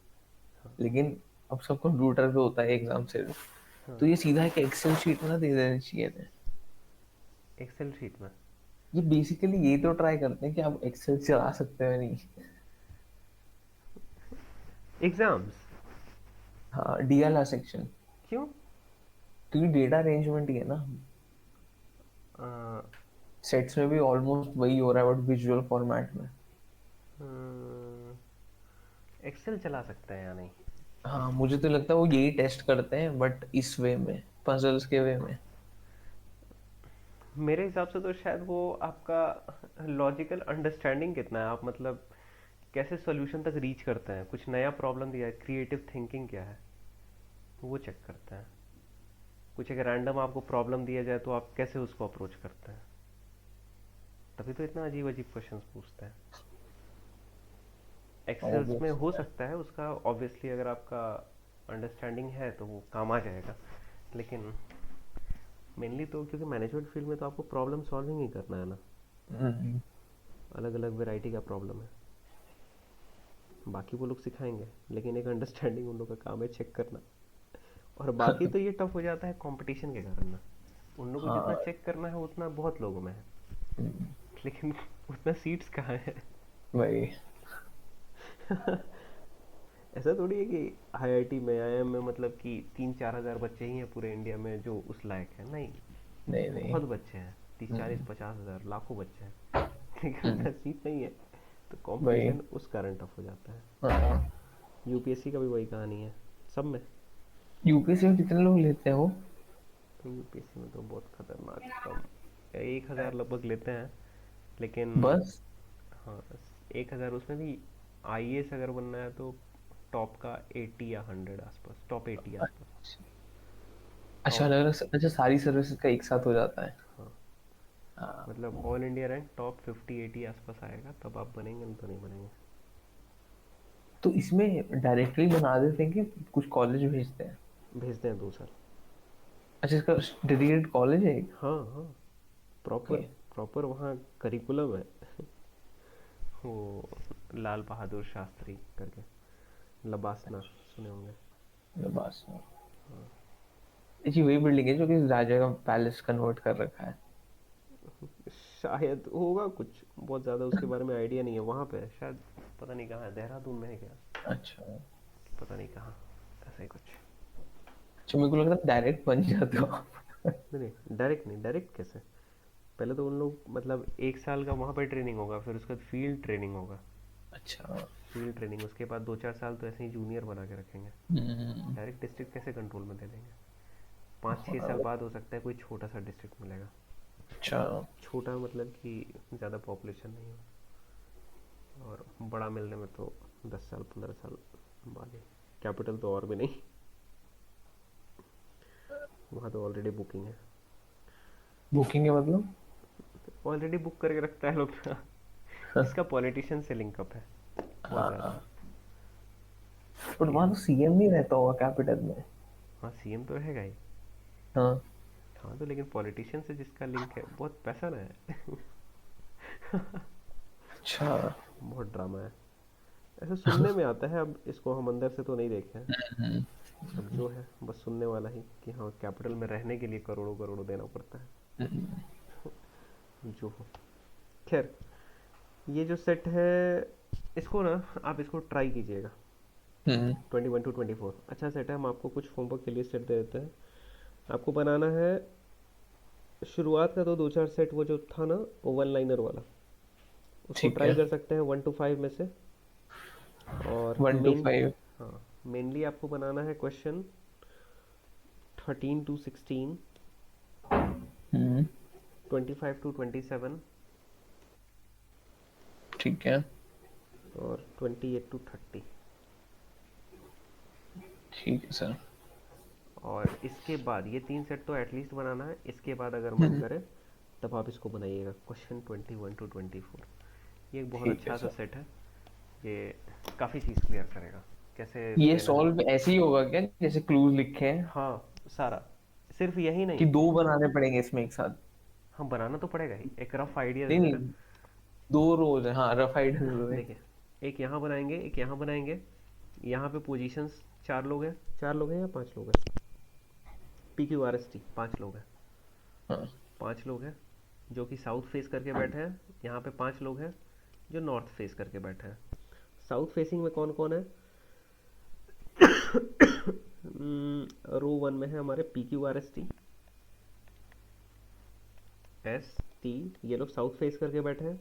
लेकिन अब सब कंप्यूटर पे होता है एग्जाम से, हाँ तो ये सीधा एक एक्सेल शीट में ना दे देने चाहिए थे। एक्सेल शीट में, ये बेसिकली ये तो ट्राई करते हैं कि आप एक्सेल चला सकते हो नहीं। एग्जाम्स। हाँ, डीएलआर सेक्शन, क्यों? क्योंकि डेटा अरेंजमेंट ही है ना। सेट्स में भी ऑलमोस्ट वही हो रहा है, बट विजुअल फॉर्मेट में। एक्सेल चला सकते हैं या नहीं? हाँ, मुझे तो लगता है वो यही टेस्ट करते हैं, बट इस वे में, पजल्स के वे में। मेरे हिसाब से तो शायद वो आपका लॉजिकल अंडरस्टैंडिंग कितना है, आप मतलब कैसे सॉल्यूशन तक रीच करते हैं, कुछ नया प्रॉब्लम दिया है, क्रिएटिव थिंकिंग क्या है, वो चेक करते हैं। कुछ एक रैंडम आपको प्रॉब्लम दिया जाए तो आप कैसे उसको अप्रोच करते हैं, तभी तो इतना अजीब अजीब क्वेश्चंस पूछते हैं। एक्सेल्स में ऑब्वियस। हो सकता है उसका, ऑब्वियसली अगर आपका अंडरस्टैंडिंग है तो वो काम आ जाएगा, लेकिन मेनली तो क्योंकि मैनेजमेंट फील्ड में तो आपको प्रॉब्लम सॉल्विंग ही करना है ना, हम्म। अलग अलग वैरायटी का प्रॉब्लम है। बाकी वो लोग सिखाएंगे, लेकिन एक अंडरस्टैंडिंग उन लोग का काम है चेक करना। और बाकी तो ये टफ हो जाता है कंपटीशन के कारण ना, उन लोग को जितना हाँ। चेक करना है उतना बहुत लोगों में है, हम्म, लेकिन उतना सीट्स कहाँ है। वही। ऐसा थोड़ी है कि आईआईटी में आईआईएम में मतलब कि 3-4 हज़ार बच्चे ही हैं पूरे इंडिया में जो उस लायक है, नहीं। नहीं नहीं। बहुत बच्चे हैं, 30-40-50 हज़ार, लाखों बच्चे हैं, लेकिन हम्म, उतना सीट नहीं है, तो वही। कंपटीशन उस कारण टफ हो जाता है। हाँ। यूपीएससी का भी वही कहानी है, सब में। यूपीएससी में कितने लोग लेते हैं वो? तो यूपीएससी में तो बहुत खतरनाक कम, 1 हज़ार लगभग लेते हैं, लेकिन बस। हाँ, 1 हज़ार उसमें भी आईएएस अगर बनना है तो टॉप का 80 या 100 आसपास, टॉप 80 आसपास। अच्छा, और अलग अलग, अच्छा सारी सर्विसेज का एक साथ हो जाता है। हाँ, हाँ। मतलब ऑल इंडिया रैंक टॉप 50-80 आसपास आएगा तब आप बनेंगे, नहीं तो नहीं बनेंगे। तो इसमें डायरेक्टली बना देते हैं कि कुछ कॉलेज भेजते हैं? भेजते हैं 2 साल। अच्छा, इसका डेडिकेटेड कॉलेज है एक? हाँ हाँ, ओके। प्रॉपर प्रॉपर वहाँ करिकुलम है। वो लाल बहादुर शास्त्री करके, लबासना, सुने होंगे। बस। जी, वही बिल्डिंग है जो कि राजा का पैलेस कन्वर्ट कर रखा है। शायद होगा कुछ, बहुत ज़्यादा उसके बारे में आइडिया नहीं है, वहाँ पे है शायद, पता नहीं कहाँ है, देहरादून में है क्या, अच्छा। पता नहीं कहाँ, ऐसा ही कुछ। अच्छा, मेरे को लग रहा है डायरेक्ट बन जाते हो आप। नहीं नहीं, डायरेक्ट नहीं, डायरेक्ट कैसे? पहले तो उन लोग मतलब 1 साल का वहाँ पे ट्रेनिंग होगा, फिर उसके बाद फील्ड ट्रेनिंग होगा। अच्छा। फील्ड ट्रेनिंग उसके बाद 2-4 साल तो ऐसे ही जूनियर बना के रखेंगे। हम्म। डायरेक्ट डिस्ट्रिक्ट कैसे कंट्रोल में दे देंगे? 5-6 साल हाँ, बाद हो सकता है कोई छोटा सा डिस्ट्रिक्ट मिलेगा। अच्छा। छोटा मतलब कि ज़्यादा पॉपुलेशन नहीं हो, और बड़ा मिलने में तो 10 साल 15 साल बाद ही। कैपिटल तो और भी नहीं, वहाँ तो ऑलरेडी बुकिंग है, बुकिंग है मतलब? ऑलरेडी बुक करके रखता है लोग। जिसका पॉलिटिशियन से लिंकअप है बहुत ज़्यादा। हाँ, बट कि वहां तो हाँ, सीएम नहीं रहता होगा कैपिटल में? हाँ सीएम तो रहेगा ही। हाँ। हाँ तो लेकिन पॉलिटिशियन से जिसका लिंक है बहुत पैसा ना है। अच्छा। बहुत ड्रामा है, ऐसे सुनने में आता है, अब इसको हम अंदर से तो नहीं देखे हैं। हम्म। अब जो है बस सुनने वाला ही, कि हाँ कैपिटल में रहने के लिए करोड़ों करोड़ों देना पड़ता है, जो हो। खैर, ये जो सेट है, इसको ना आप इसको ट्राई कीजिएगा। हम्म, 21 to 24 अच्छा सेट है, हम आपको कुछ होमवर्क के लिए सेट दे देते हैं। आपको बनाना है शुरुआत का तो 2-4 सेट, वो जो था ना, वो वन लाइनर वाला, उसको ठीक ट्राई है। कर सकते हैं 1 to 5 में से। और 1 to 5। हाँ, मेनली आपको बनाना है क्वेश्चन 13 to 16, हम्म। 25 to 27, ठीक है। और 28 to 30। ठीक है सर। और इसके बाद ये 3 सेट तो एटलीस्ट बनाना है, इसके बाद अगर मन हम्म। करे तब आप इसको बनाइएगा क्वेश्चन 21 to 24। ये एक बहुत ठीक है अच्छा सा सर। सेट है, ये काफ़ी चीज़ क्लियर करेगा, कैसे ये पहले हम। सॉल्व ऐसे ही होगा क्या जैसे क्लूज लिखे हैं? हाँ, सारा, सिर्फ यही कि नहीं। दो बनाने पड़ेंगे इसमें एक साथ? हाँ, बनाना तो पड़ेगा ही, एक रफ आइडिया दे नहीं दे नहीं, रहा। दो रोज है, हाँ, रफ आइडिया दे दो एक। देखिए, एक यहाँ बनाएंगे, एक यहाँ बनाएंगे, यहाँ पे पोजीशंस 4 लोग हैं, 4 लोग हैं या 5 लोग हैं, P Q R S T 5 लोग हैं, हाँ। 5 लोग हैं। जो कि साउथ फेस करके बैठे हैं। यहाँ पे 5 लोग हैं जो नॉर्थ फेस करके बैठे हैं। साउथ फेसिंग में कौन कौन है? रो 1 में है हमारे P Q R S T S T, ये लोग साउथ फेस करके बैठे हैं।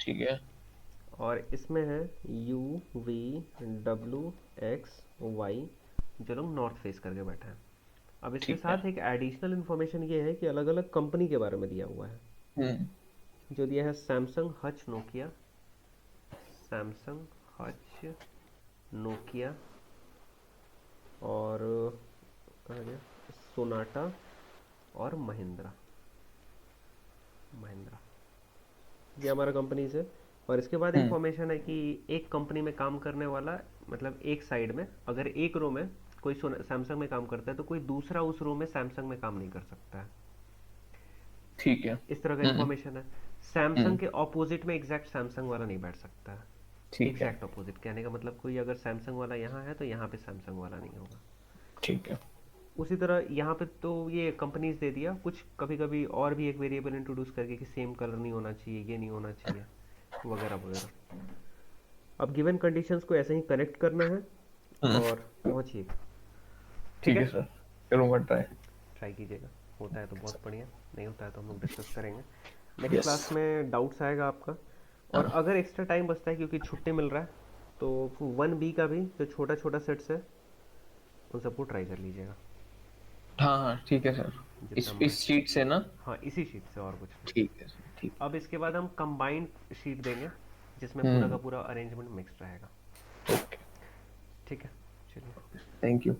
ठीक है। और इसमें है U V W X Y, जो लोग नॉर्थ फेस करके बैठे हैं। अब इसके ठीक है। साथ एक एडिशनल इन्फॉर्मेशन ये है कि अलग अलग कंपनी के बारे में दिया हुआ है। हम्म। जो दिया है Samsung, Hutch, Nokia, Samsung, Hutch, Nokia, और कहाँ गया, सोनाटा और महिंद्रा। महिंद्रा, ये हमारा कंपनीज है। और इसके बाद हम्म। इंफॉर्मेशन है कि एक कंपनी में काम करने वाला, मतलब एक साइड में अगर एक रो में कोई सैमसंग में काम करता है तो कोई दूसरा उस रो में सैमसंग में काम नहीं कर सकता है। ठीक है। इस तरह का हम्म। इंफॉर्मेशन है। सैमसंग हम्म। के ऑपोजिट में एग्जैक्ट सैमसंग वाला नहीं बैठ सकता है। ठीक है। एग्जैक्ट ऑपोजिट कहने का मतलब, कोई अगर सैमसंग वाला यहाँ है तो यहाँ पे सैमसंग वाला नहीं होगा। ठीक है। उसी तरह यहाँ पे तो ये कंपनीज दे दिया कुछ, कभी कभी और भी एक वेरिएबल इंट्रोड्यूस करके कि सेम कलर नहीं होना चाहिए, ये नहीं होना चाहिए, वगैरह वगैरह। अब गिवन कंडीशंस को ऐसे ही कनेक्ट करना है हम्म। और पहुंचिएगा। ठीक ठीक है, है सर, करूँगा ट्राई। ट्राई कीजिएगा। होता है तो बहुत बढ़िया, नहीं होता है तो हम लोग डिस्कस करेंगे नेक्स्ट यस। क्लास में। डाउट्स आएगा आपका। और हाँ। अगर एक्स्ट्रा टाइम बचता है क्योंकि छुट्टी मिल रहा है, तो 1B का भी जो छोटा छोटा सेट्स है उन सबको ट्राई कर लीजिएगा, हाँ हाँ ठीक है सर। जितना इस बच शीट से ना? हाँ, इसी शीट से, और कुछ नहीं। ठीक है सर, ठीक अब इसके बाद हम कंबाइंड शीट देंगे जिसमें है। पूरा का पूरा अरेंजमेंट मिक्स्ड रहेगा। ओके। ठीक है, चलिए। Thank you.